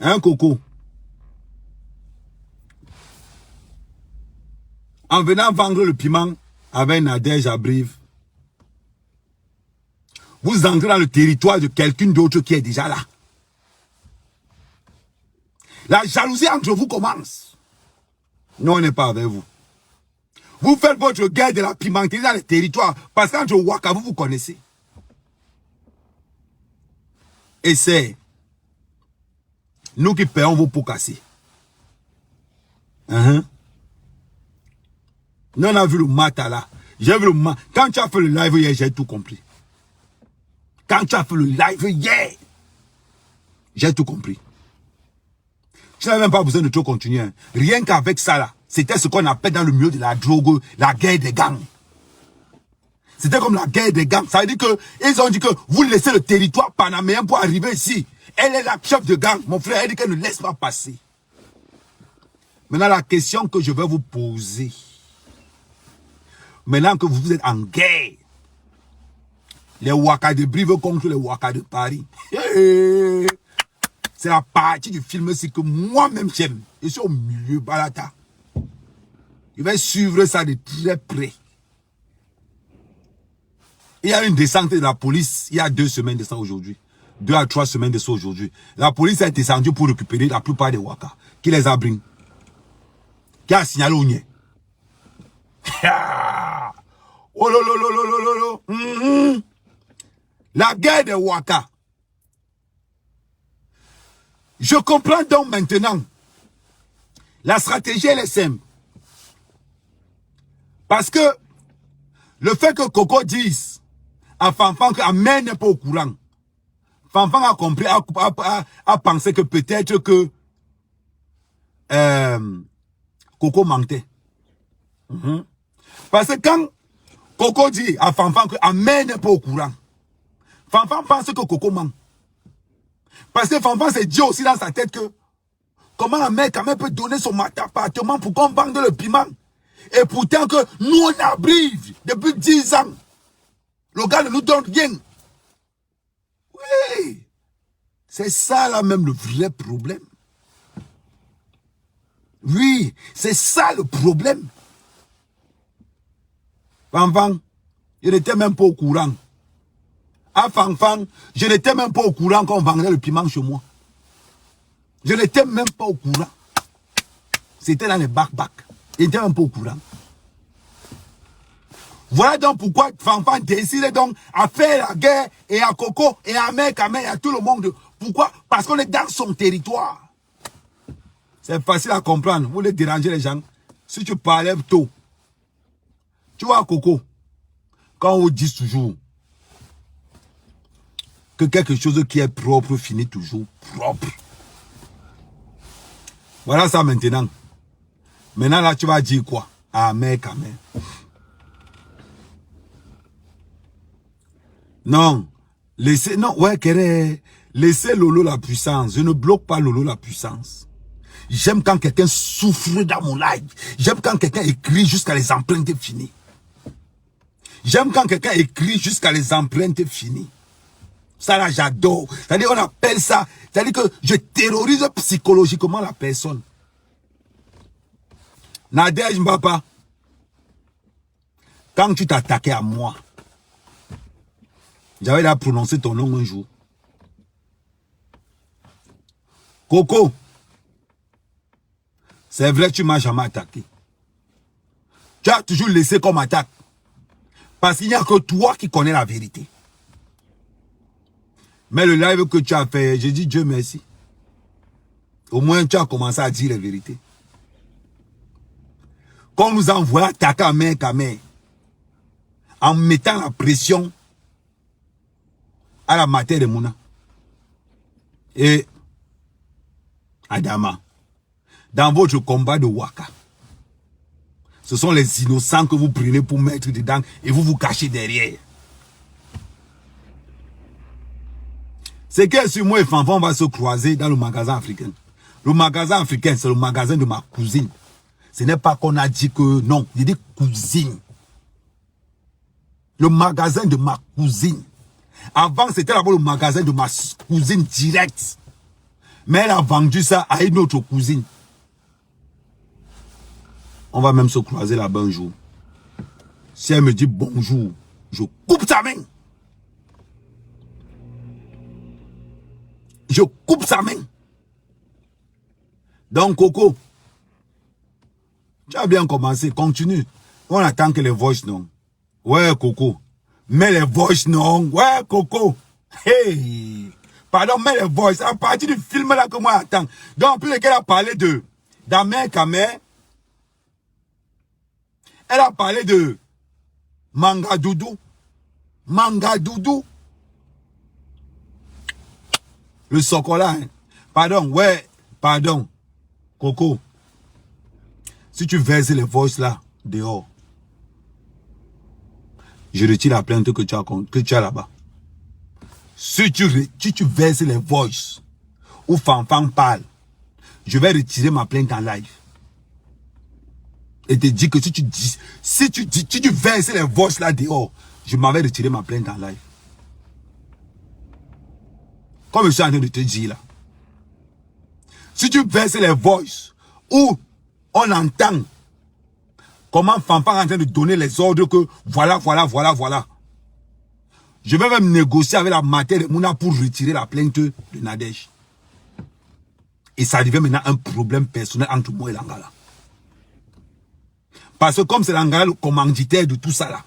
Hein, Coco? En venant vendre le piment avec Nadège à Brive, vous entrez dans le territoire de quelqu'un d'autre qui est déjà là. La jalousie entre vous commence. Non, on n'est pas avec vous. Vous faites votre guerre de la pimenterie dans le territoire parce qu'entre Ouaka, vous vous connaissez. essaie. Nous qui payons vos pots cassés. Nous on a vu le matin là. J'ai vu le matin. Quand tu as fait le live hier, j'ai tout compris. Quand tu as fait le live hier, j'ai tout compris. Tu n'avais même pas besoin de trop continuer. Hein. Rien qu'avec ça là, c'était ce qu'on appelle dans le milieu de la drogue, la guerre des gangs. C'était comme la guerre des gangs. Ça veut dire que ils ont dit que vous laissez le territoire panaméen pour arriver ici. Elle est la chef de gang. Mon frère, elle dit qu'elle ne laisse pas passer. Maintenant, la question que je vais vous poser. Maintenant que vous êtes en guerre. Les Waka de Brive contre les Waka de Paris. C'est la partie du film aussi que moi-même j'aime. Je suis au milieu, Balata. Je vais suivre ça de très près. Il y a une descente de la police, il y a 2 semaines de ça aujourd'hui. 2 à 3 semaines de ça aujourd'hui. La police a descendu pour récupérer la plupart des Waka. Qui les a pris? Qui a signalé au nez? Oh lolo. La guerre des Waka. Je comprends donc maintenant. La stratégie, elle est simple. Parce que le fait que Coco dise à Fanfan qu'Amen n'est pas au courant. Fanfan a compris, a pensé que peut-être que Coco mentait. Parce que quand Coco dit à Fanfan qu'Amen n'est pas au courant, Fanfan pense que Coco ment. Parce que Fanfan s'est dit aussi dans sa tête que comment un mec quand même peut donner son appartement pour qu'on vende le piment. Et pourtant que nous on abrive depuis 10 ans. Le gars ne nous donne rien. Oui. C'est ça là même le vrai problème. Oui, c'est ça le problème. Fanfan, je n'étais même pas au courant. À Fanfan, je n'étais même pas au courant qu'on vendait le piment chez moi. Je n'étais même pas au courant. C'était dans les back-back. Je n'étais même pas au courant. Voilà donc pourquoi Fanfan décide donc à faire la guerre et à Coco et à Mec, et à tout le monde. Pourquoi? Parce qu'on est dans son territoire. C'est facile à comprendre. Vous voulez déranger les gens. Si tu parlais tôt, tu vois Coco, quand on vous dit toujours que quelque chose qui est propre finit toujours propre. Voilà ça maintenant. Maintenant là tu vas dire quoi? Amen, amen. Non. Laissez, non, ouais, laissez Lolo la puissance. Je ne bloque pas Lolo la puissance. J'aime quand quelqu'un souffre dans mon live. J'aime quand quelqu'un écrit jusqu'à les empreintes finies. J'aime quand quelqu'un écrit jusqu'à les empreintes finies. Ça là, j'adore. C'est-à-dire, on appelle ça, c'est-à-dire que je terrorise psychologiquement la personne. Nadège Mbapa, quand tu t'attaquais à moi, j'avais là prononcé ton nom un jour. Coco, c'est vrai que tu m'as jamais attaqué. Tu as toujours laissé comme attaque. Parce qu'il n'y a que toi qui connais la vérité. Mais le live que tu as fait, j'ai dit Dieu merci. Au moins tu as commencé à dire la vérité. Quand on nous a envoyé attaquer à main, en mettant la pression à la matière de Mouna et Adama, dans votre combat de Waka, ce sont les innocents que vous prenez pour mettre dedans et vous vous cachez derrière. C'est que sur moi et Fanfan va se croiser dans le magasin africain. Le magasin africain, c'est le magasin de ma cousine. Ce n'est pas qu'on a dit que non, il dit cousine. Le magasin de ma cousine. Avant, c'était d'abord le magasin de ma cousine directe. Mais elle a vendu ça à une autre cousine. On va même se croiser là-bas un jour. Si elle me dit bonjour, je coupe sa main. Je coupe sa main. Donc, Coco, tu as bien commencé, continue. On attend que les voices non. Ouais, Coco. Mais les voices non. Ouais, Coco. Hey. Pardon, mais les voices, à partir du film là que moi attends. Donc, plus qu'elle a parlé de d'Amer Kamer, elle a parlé de Manga Doudou. Manga Doudou. Le chocolat, hein. Pardon, ouais, pardon. Coco. Si tu verses les voices là, dehors, je retire la plainte que tu as là-bas. Si tu verses les voices où Fanfan parle, je vais retirer ma plainte en live. Et te dire que si tu verses les voices là dehors, je m'avais retiré ma plainte en live. Comme je suis en train de te dire là. Si tu verses les voices où on entend comment Fanfan est en train de donner les ordres que voilà. Je vais même négocier avec la matière de Mouna pour retirer la plainte de Nadège. Et ça devient maintenant un problème personnel entre moi et Langala. Parce que comme c'est Langala le commanditaire de tout ça là.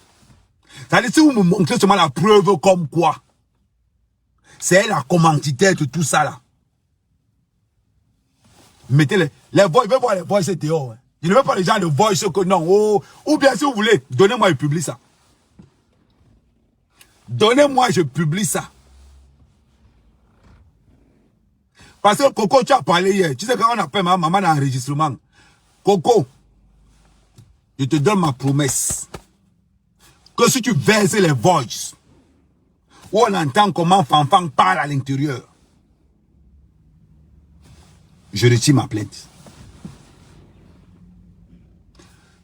C'est-à-dire si vous me montrez seulement la preuve comme quoi. C'est elle la commanditaire de tout ça là. Mettez les voix, je vais voir les voix c'est dehors. Hein. Je ne veux pas les gens de voix que non. Oh, ou bien si vous voulez, donnez-moi, je publie ça. Donnez-moi, je publie ça. Parce que Coco, tu as parlé hier. Tu sais quand on appelle ma maman d'enregistrement. Coco, je te donne ma promesse. Que si tu verses les voices, où on entend comment Fanfan parle à l'intérieur, je retire ma plainte.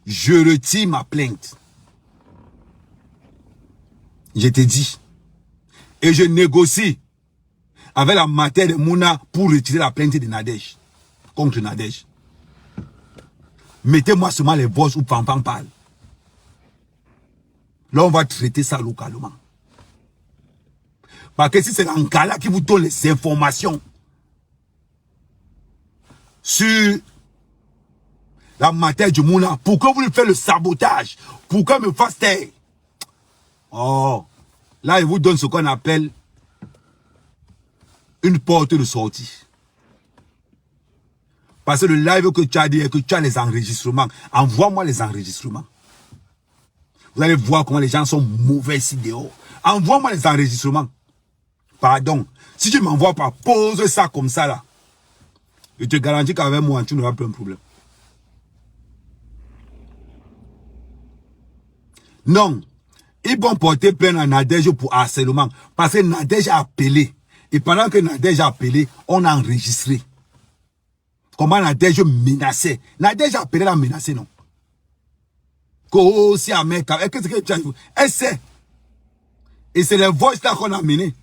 Je retire ma plainte. Je te dis. Et je négocie avec la matière de Mouna pour retirer la plainte de Nadège. Contre Nadège. Mettez-moi seulement les voix où Fanfan parle. Là, on va traiter ça localement. Parce que si c'est l'Ankala qui vous donne les informations sur la matière du Mouna, pourquoi vous lui faites le sabotage? Pourquoi me fasse taire? Oh, là, il vous donne ce qu'on appelle une porte de sortie. Parce que le live que tu as dit et que tu as les enregistrements, envoie-moi les enregistrements. Vous allez voir comment les gens sont mauvais ici dehors. Envoie-moi les enregistrements. Pardon. Si tu ne m'envoies pas, pose ça comme ça là. Je te garantis qu'avec moi, tu n'auras plus un problème. Non. Ils vont porter plainte à Nadège pour harcèlement. Parce que Nadège a appelé. Et pendant que Nadège a appelé, on a enregistré. Comment Nadège menaçait. Nadège a appelé la menacer, non? Qu'est-ce que tu as dit? Elle sait. Et c'est les voices là qu'on a menées.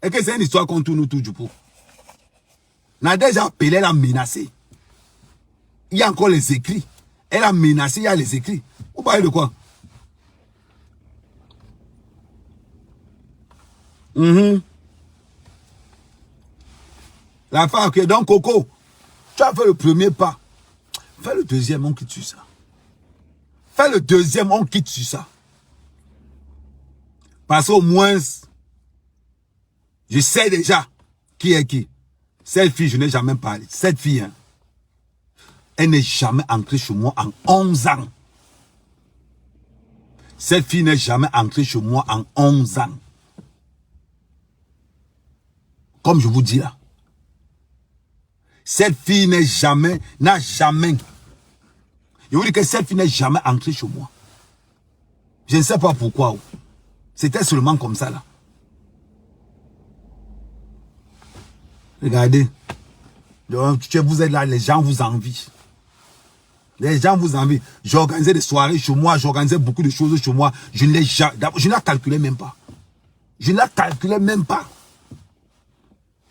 Et que c'est une histoire qu'on tourne autour du pot. Nadège a appelé, elle a menacé. Il y a encore les écrits. Elle a menacé, il y a les écrits. Vous parlez de quoi? La femme, ok, donc Coco, tu as fait le premier pas. Fais le deuxième, on quitte sur ça. Fais le deuxième, on quitte sur ça. Parce qu'au moins, je sais déjà qui est qui. Cette fille, je n'ai jamais parlé. Cette fille, hein, elle n'est jamais entrée chez moi en 11 ans. Cette fille n'est jamais entrée chez moi en 11 ans. Comme je vous dis là. Cette fille n'a jamais. Je vous dis que cette fille n'est jamais entrée chez moi. Je ne sais pas pourquoi. C'était seulement comme ça là. Regardez. Vous êtes là, les gens vous envient. Les gens vous envient. J'organisais des soirées chez moi, j'organisais beaucoup de choses chez moi. Je ne la calculais même pas. Je ne la calculais même pas.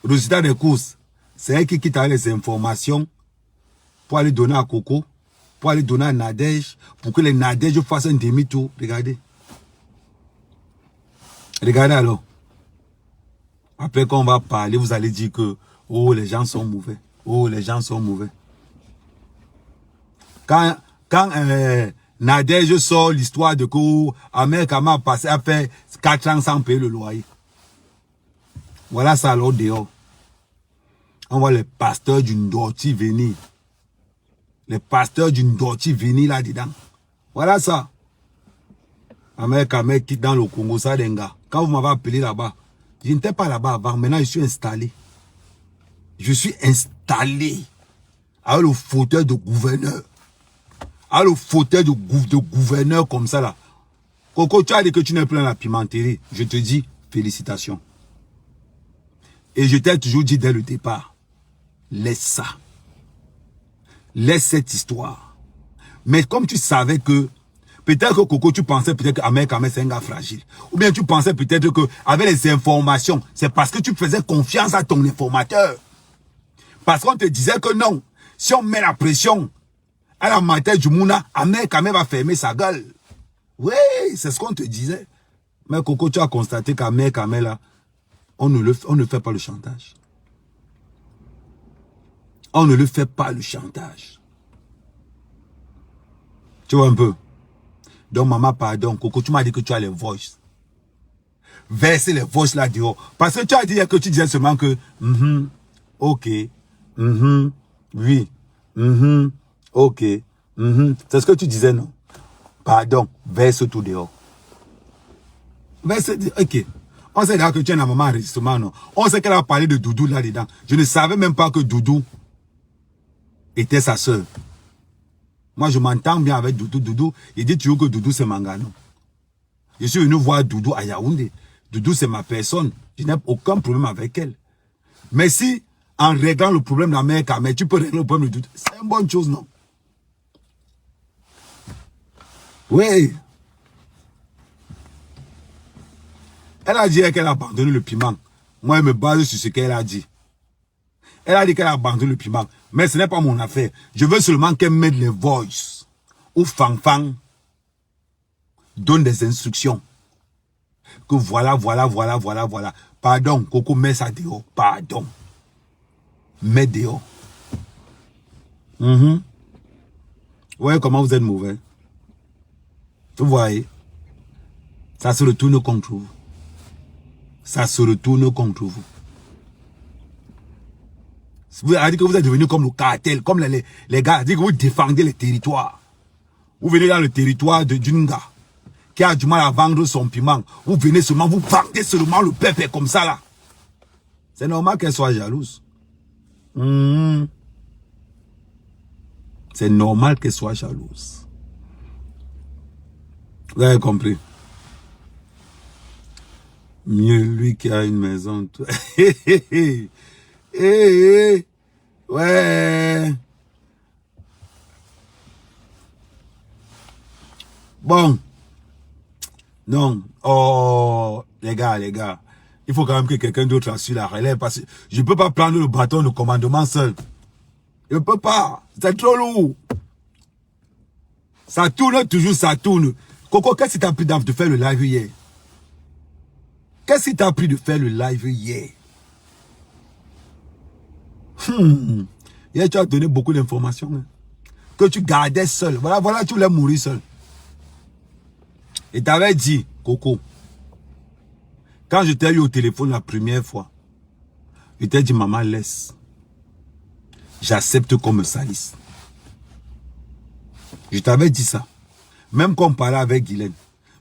Le résultat des courses, c'est elle qui quitte les informations pour aller donner à Coco, pour aller donner à Nadège, pour que les Nadège fassent un demi-tour. Regardez. Regardez alors. Après qu'on va parler, vous allez dire que oh, les gens sont mauvais. Oh, les gens sont mauvais. Quand Nadège sort l'histoire de que Amer Kamer a passé à faire 4 ans sans payer le loyer. Voilà ça alors dehors. On voit les pasteurs d'une Ndorti venir. Les pasteurs d'une Ndorti venir là-dedans. Voilà ça. Amérique quitte dans le Congo, ça denga. Quand vous m'avez appelé là-bas, je n'étais pas là-bas avant. Maintenant, je suis installé. Je suis installé. Avec le fauteuil de gouverneur. Avec le fauteuil de gouverneur comme ça là. Coco, tu as dit que tu n'es plus dans la pimenterie. Je te dis félicitations. Et je t'ai toujours dit dès le départ. Laisse ça. Laisse cette histoire. Mais comme tu savais que, peut-être que Coco, tu pensais peut-être qu'Ahmed Kamel c'est un gars fragile. Ou bien tu pensais peut-être que, avec les informations, c'est parce que tu faisais confiance à ton informateur. Parce qu'on te disait que non, si on met la pression à la matière du Mouna, Ahmed Kamel va fermer sa gueule. Oui, c'est ce qu'on te disait. Mais Coco, tu as constaté qu'Ahmed Kamel là, on ne fait pas le chantage. On ne le fait pas le chantage. Tu vois un peu. Donc maman, pardon, Coco, tu m'as dit que tu as les voices. Verser les voices là dehors. Parce que tu as dit que tu disais seulement que ok, oui, ok, c'est ce que tu disais, non? Pardon, verse tout dehors. Verse, ok. On sait là que tu es un maman enregistrement, non? On sait qu'elle a parlé de Doudou là-dedans. Je ne savais même pas que Doudou était sa soeur. Moi, je m'entends bien avec Doudou. Doudou, il dit toujours que Doudou, c'est Mangano. Je suis venu voir Doudou à Yaoundé. Doudou, c'est ma personne. Je n'ai aucun problème avec elle. Mais si, en réglant le problème de la mère Kamel, tu peux régler le problème de Doudou, c'est une bonne chose, non? Oui. Elle a dit qu'elle a abandonné le piment. Moi, je me base sur ce qu'elle a dit. Elle a dit qu'elle a abandonné le piment. Mais ce n'est pas mon affaire. Je veux seulement qu'elle mette les voices. Ou Fanfan donne des instructions. Que voilà. Pardon, Coco, mets ça dehors. Pardon. Mets dehors. Ouais, comment vous êtes mauvais. Vous voyez. Ça se retourne contre vous. Ça se retourne contre vous. Vous avez dit que vous êtes devenu comme le cartel, comme les gars, dit que vous défendez les territoires. Vous venez dans le territoire de Dunga, qui a du mal à vendre son piment. Vous venez seulement, vous vendez seulement le peuple comme ça là. C'est normal qu'elle soit jalouse. C'est normal qu'elle soit jalouse. Vous avez compris? Mieux lui qui a une maison. Ouais. Bon. Non. Oh, les gars. Il faut quand même que quelqu'un d'autre assure la relève parce que je ne peux pas prendre le bâton de commandement seul. Je ne peux pas. C'est trop lourd. Ça tourne toujours, ça tourne. Coco, qu'est-ce qui t'a pris de faire le live hier? Qu'est-ce qui t'a pris de faire le live hier? Hier, tu as donné beaucoup d'informations. Hein, que tu gardais seul. Voilà, tu voulais mourir seul. Et t'avais dit, Coco, quand je t'ai eu au téléphone la première fois, je t'ai dit, maman, laisse. J'accepte qu'on me salisse. Je t'avais dit ça. Même quand on parlait avec Guylaine,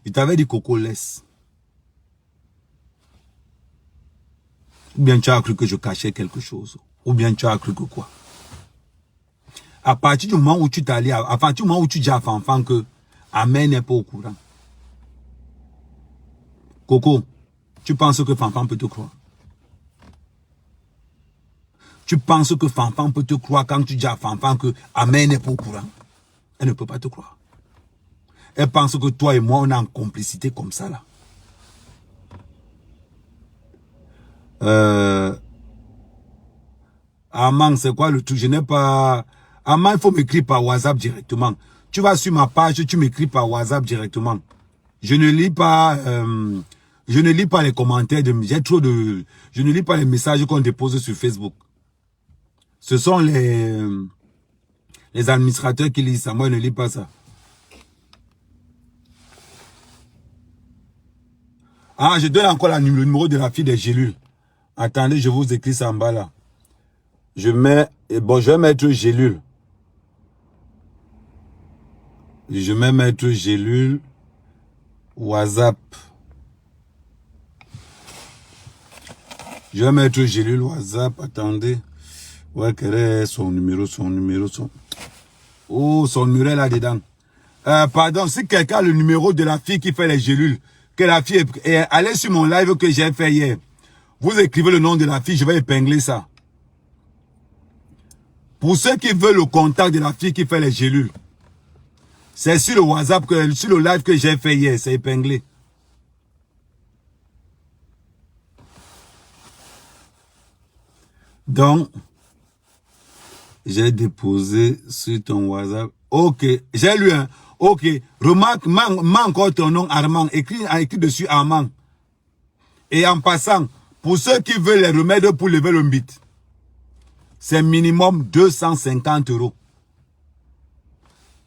je t'avais dit, Coco, laisse. Ou bien tu as cru que je cachais quelque chose. Ou bien tu as cru que quoi? À partir du moment où tu t'allais, à partir du moment où tu dis à Fanfan que Amen n'est pas au courant. Coco, tu penses que Fanfan peut te croire? Tu penses que Fanfan peut te croire quand tu dis à Fanfan que Amen n'est pas au courant? Elle ne peut pas te croire. Elle pense que toi et moi, on est en complicité comme ça là. Aman, c'est quoi le truc? Je n'ai pas... Aman, il faut m'écrire par WhatsApp directement. Tu vas sur ma page, tu m'écris par WhatsApp directement. Je ne lis pas... je ne lis pas les commentaires. J'ai trop de... Je ne lis pas les messages qu'on dépose sur Facebook. Ce sont les administrateurs qui lisent ça. Moi, je ne lis pas ça. Ah, je donne encore le numéro de la fille des gélules. Attendez, je vous écris ça en bas là. Je mets, bon, je vais mettre gélule. Je vais mettre gélule, WhatsApp. Je vais mettre gélule, WhatsApp, attendez. Ouais, quel est son numéro. Oh, son numéro est là-dedans. Pardon, si quelqu'un a le numéro de la fille qui fait les gélules, que la fille allez sur mon live que j'ai fait hier. Vous écrivez le nom de la fille, je vais épingler ça. Pour ceux qui veulent le contact de la fille qui fait les gélules, c'est sur le WhatsApp, sur le live que j'ai fait hier, c'est épinglé. Donc, j'ai déposé sur ton WhatsApp. Ok, j'ai lu un. Ok, remarque, m'a encore ton nom Armand, écrit dessus Armand. Et en passant, pour ceux qui veulent les remèdes pour lever le mythe, c'est minimum 250 €.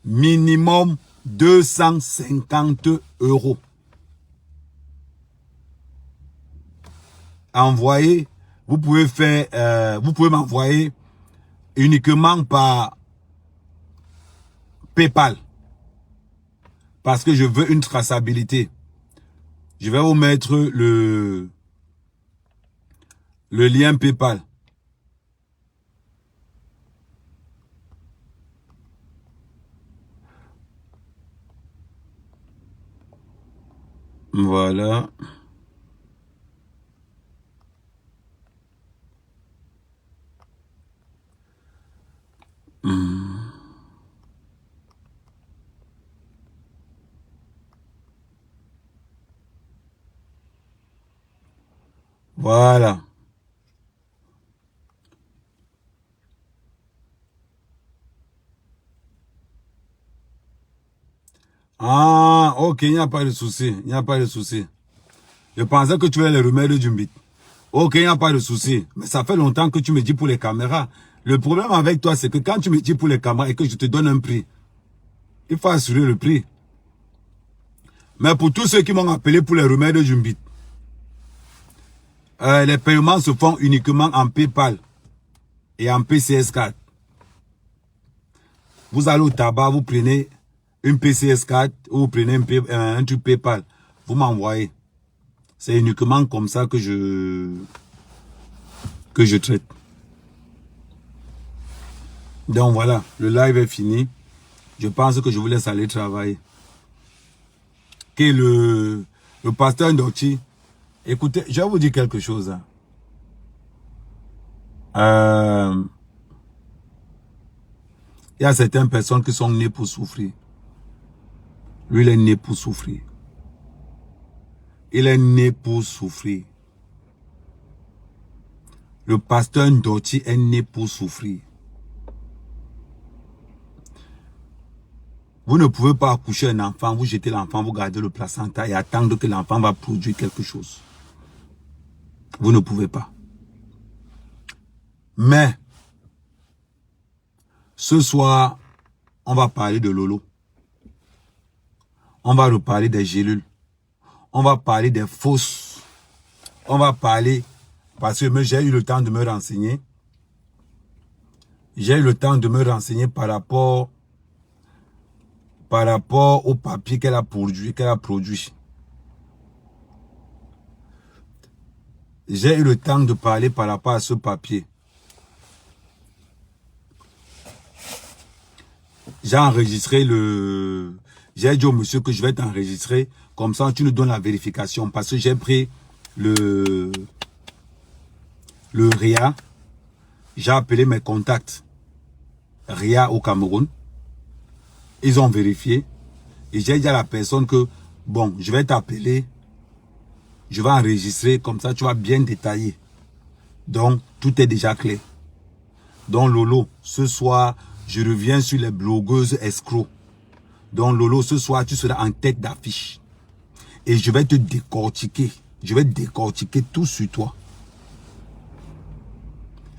Minimum 250 €. Envoyez, vous pouvez m'envoyer uniquement par PayPal. Parce que je veux une traçabilité. Je vais vous mettre le lien PayPal. Voilà. Voilà. Ah, ok, il n'y a pas de souci. Il n'y a pas de souci. Je pensais que tu avais les remèdes du mythe. Ok, il n'y a pas de souci. Mais ça fait longtemps que tu me dis pour les caméras. Le problème avec toi, c'est que quand tu me dis pour les caméras et que je te donne un prix, il faut assurer le prix. Mais pour tous ceux qui m'ont appelé pour les remèdes du mythe, les paiements se font uniquement en PayPal et en PCS4. Vous allez au tabac, vous prenez une PCS4 ou vous prenez un truc PayPal. Vous m'envoyez. C'est uniquement comme ça que je traite. Donc voilà, le live est fini. Je pense que je vous laisse aller travailler. Que le pasteur Ndoti, écoutez, je vais vous dire quelque chose. Il y a certaines personnes qui sont nées pour souffrir. Lui, il est né pour souffrir. Il est né pour souffrir. Le pasteur Ndoti est né pour souffrir. Vous ne pouvez pas accoucher un enfant, vous jetez l'enfant, vous gardez le placenta et attendre que l'enfant va produire quelque chose. Vous ne pouvez pas. Mais, ce soir, on va parler de Lolo. On va reparler des gélules. On va parler des fausses. On va parler, parce que j'ai eu le temps de me renseigner. J'ai eu le temps de me renseigner par rapport au papier qu'elle a produit. J'ai eu le temps de parler par rapport à ce papier. J'ai enregistré j'ai dit au monsieur que je vais t'enregistrer. Comme ça, tu nous donnes la vérification. Parce que j'ai pris le RIA. J'ai appelé mes contacts RIA au Cameroun. Ils ont vérifié. Et j'ai dit à la personne que, bon, je vais t'appeler. Je vais enregistrer. Comme ça, tu vas bien détailler. Donc, tout est déjà clair. Donc, Lolo, ce soir, je reviens sur les blogueuses escrocs. Donc, Lolo, ce soir, tu seras en tête d'affiche. Et je vais te décortiquer. Je vais décortiquer tout sur toi.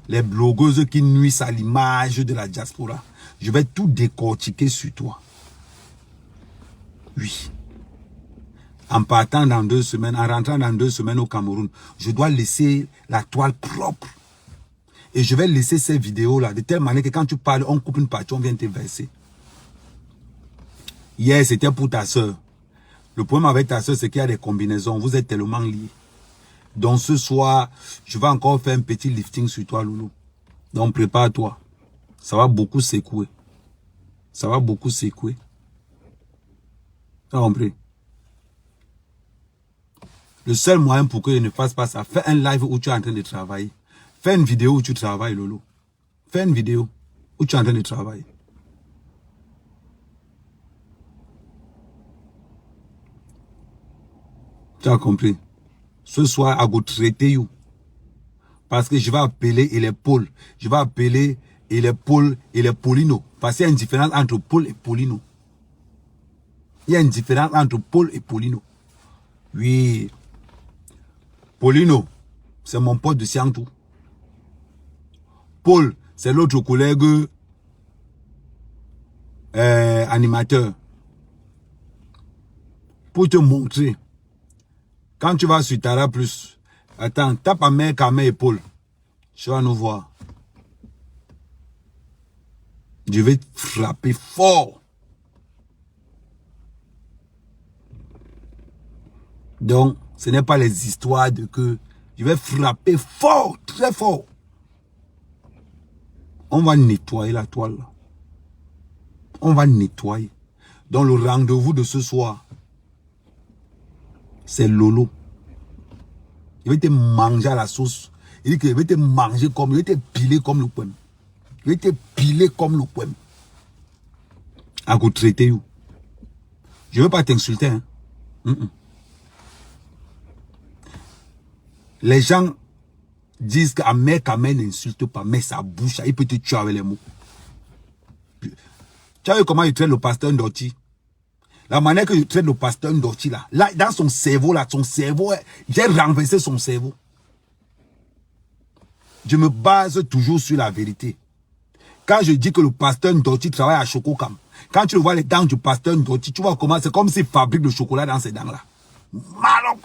Les blogueuses qui nuisent à l'image de la diaspora. Je vais tout décortiquer sur toi. Oui. En partant dans 2 semaines, en rentrant dans 2 semaines au Cameroun, je dois laisser la toile propre. Et je vais laisser ces vidéos-là de telle manière que quand tu parles, on coupe une partie, on vient te verser. Hier, c'était pour ta soeur. Le problème avec ta soeur, c'est qu'il y a des combinaisons. Vous êtes tellement liés. Donc ce soir, je vais encore faire un petit lifting sur toi, Loulou. Donc prépare-toi. Ça va beaucoup secouer. Ça va beaucoup secouer. Tu as compris? Le seul moyen pour que je ne fasse pas ça, fais un live où tu es en train de travailler. Fais une vidéo où tu travailles, Lolo. Fais une vidéo où tu es en train de travailler. Tu as compris? Ce soir, I go traiter you. Parce que je vais appeler et les Paul. Je vais appeler et les Paul et les Paulino. Parce qu'il y a une différence entre Paul et Paulino. Il y a une différence entre Paul et Paulino. Oui. Paulino, c'est mon pote de Siantou. Paul, c'est l'autre collègue animateur. Pour te montrer. Quand tu vas sur Tara Plus, attends, tape à main, Kamé et Paul. Tu vas nous voir. Je vais te frapper fort. Donc, ce n'est pas les histoires de que je vais frapper fort, très fort. On va nettoyer la toile. On va nettoyer. Donc, le rendez-vous de ce soir, c'est Lolo. Il va te manger à la sauce. Il dit qu'il va te manger comme, il va te piler comme le poème. Il va te piler comme le poème. À vous traiter. Je ne veux pas t'insulter. Hein? Les gens disent qu'Ahmed Kamel n'insulte pas, mais sa bouche, il peut te tuer avec les mots. Tu as vu comment il traite le pasteur Ndoti? La manière que je traite le pasteur Ndoti là, dans son cerveau, j'ai renversé son cerveau. Je me base toujours sur la vérité. Quand je dis que le pasteur Ndoti travaille à Chococam, quand tu vois les dents du pasteur Ndoti, tu vois comment c'est comme s'il fabrique le chocolat dans ses dents là. Marron.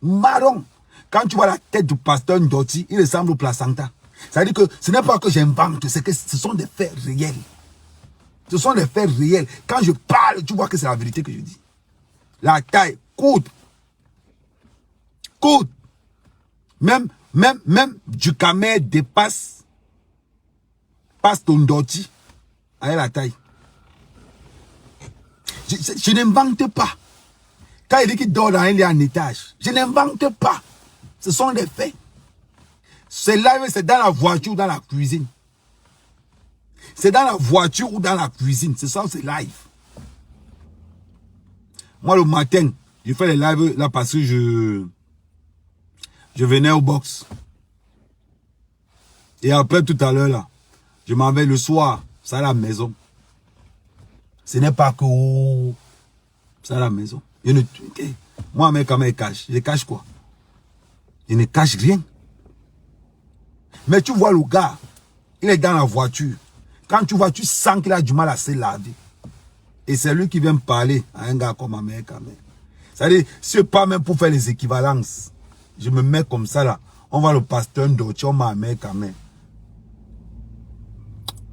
Marron. Quand tu vois la tête du pasteur Ndoti, il ressemble au placenta. Ça veut dire que ce n'est pas que j'invente, c'est que ce sont des faits réels. Ce sont des faits réels. Quand je parle, tu vois que c'est la vérité que je dis. La taille, coude. Coude. Même du camé dépasse ton Ndoti avec la taille. Je n'invente pas. Quand il dit qu'il dort dans un lit en étage, je n'invente pas. Ce sont des faits. C'est live, c'est dans la voiture ou dans la cuisine. C'est dans la voiture ou dans la cuisine. C'est ça, c'est live. Moi, le matin, je fais les lives là parce que je venais au box. Et après, tout à l'heure, là, je m'en vais le soir. C'est à la maison. Ce n'est pas que... c'est à la maison. Moi, mais quand même, cache. Je cache quoi? Je ne cache rien. Mais tu vois le gars, il est dans la voiture. Quand tu vois, tu sens qu'il a du mal à se laver. Et c'est lui qui vient parler à un gars comme Ahmed Kamel. C'est-à-dire, c'est pas même pour faire les équivalences. Je me mets comme ça là. On va le pasteur Ndoti, on m'a Ahmed Kamel.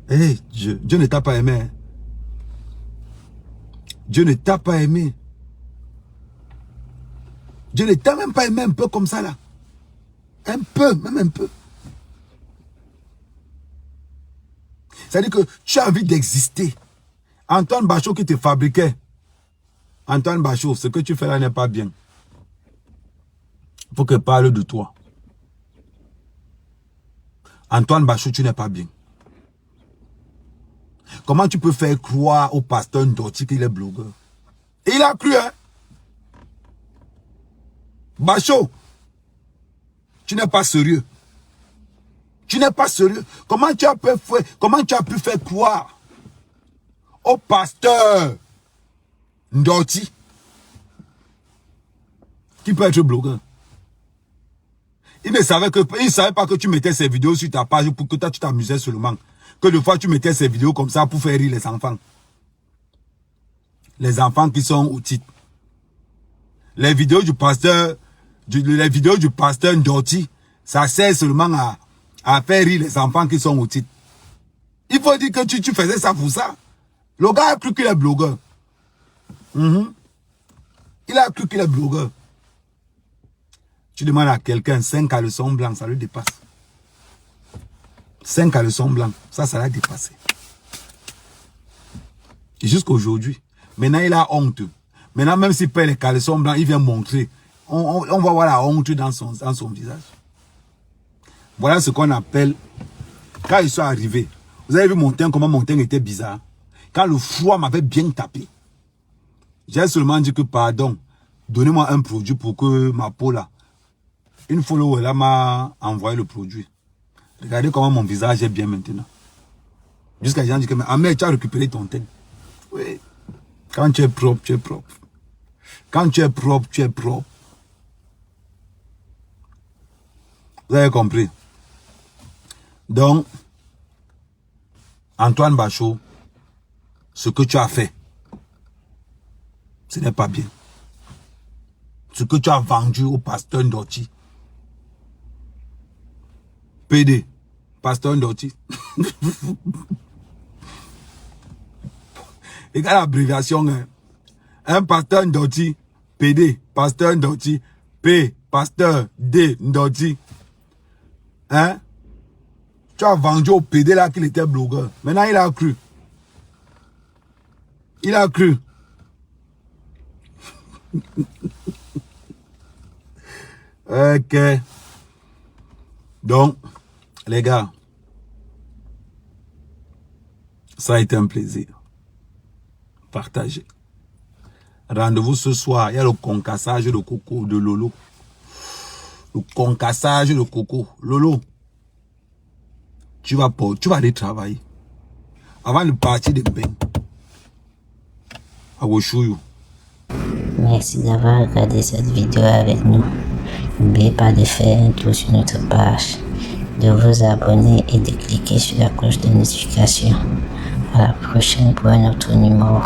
Hey, Dieu ne t'a pas aimé. Hein? Dieu ne t'a pas aimé. Dieu ne t'a même pas aimé un peu comme ça là. Un peu, même un peu. C'est-à-dire que tu as envie d'exister. Antoine Bachot qui te fabriquait. Antoine Bachot, ce que tu fais là n'est pas bien. Il faut qu'il parle de toi. Antoine Bachot, tu n'es pas bien. Comment tu peux faire croire au pasteur Ndoti qu'il est blogueur? Et il a cru, hein? Bachot, tu n'es pas sérieux. Tu n'es pas sérieux. Comment tu as pu faire croire au pasteur Ndoti qui peut être blogueur? Il ne savait pas que tu mettais ces vidéos sur ta page pour que toi tu t'amusais seulement. Que des fois tu mettais ces vidéos comme ça pour faire rire les enfants. Les enfants qui sont au titre. les vidéos du pasteur, les vidéos du pasteur Ndoti, ça sert seulement à faire rire les enfants qui sont au titre. Il faut dire que tu faisais ça pour ça. Le gars a cru qu'il est blogueur. Il a cru qu'il est blogueur. Tu demandes à quelqu'un 5 caleçons blancs, ça le dépasse. 5 caleçons blancs, ça l'a dépassé. Jusqu'à aujourd'hui. Maintenant, il a honte. Maintenant, même s'il perd les caleçons blancs, il vient montrer. On va voir la honte dans son visage. Voilà ce qu'on appelle, quand ils sont arrivés, vous avez vu mon teint, comment mon teint était bizarre. Quand le froid m'avait bien tapé, j'ai seulement dit que pardon, donnez-moi un produit pour que ma peau là, une follower là m'a envoyé le produit. Regardez comment mon visage est bien maintenant. Jusqu'à gens disent que, mais tu as récupéré ton teint. Oui. Quand tu es propre, tu es propre. Quand tu es propre, tu es propre. Vous avez compris? Donc, Antoine Bachot, ce que tu as fait, ce n'est pas bien. Ce que tu as vendu au pasteur Ndoti. PD, pasteur Ndoti. Regarde l'abréviation. Hein. Un pasteur Ndoti, PD, pasteur Ndoti, P, pasteur D, Ndoti. Hein? Tu as vendu au PD là qu'il était blogueur. Maintenant, il a cru. Il a cru. Ok. Donc, les gars, ça a été un plaisir. Partagez. Rendez-vous ce soir. Il y a le concassage de coco de Lolo. Le concassage de coco. Lolo, tu vas aller travailler. Avant de partir de bain. I will show you. Merci d'avoir regardé cette vidéo avec nous. N'oubliez pas de faire un tour sur notre page, de vous abonner et de cliquer sur la cloche de notification. À la prochaine pour un autre numéro.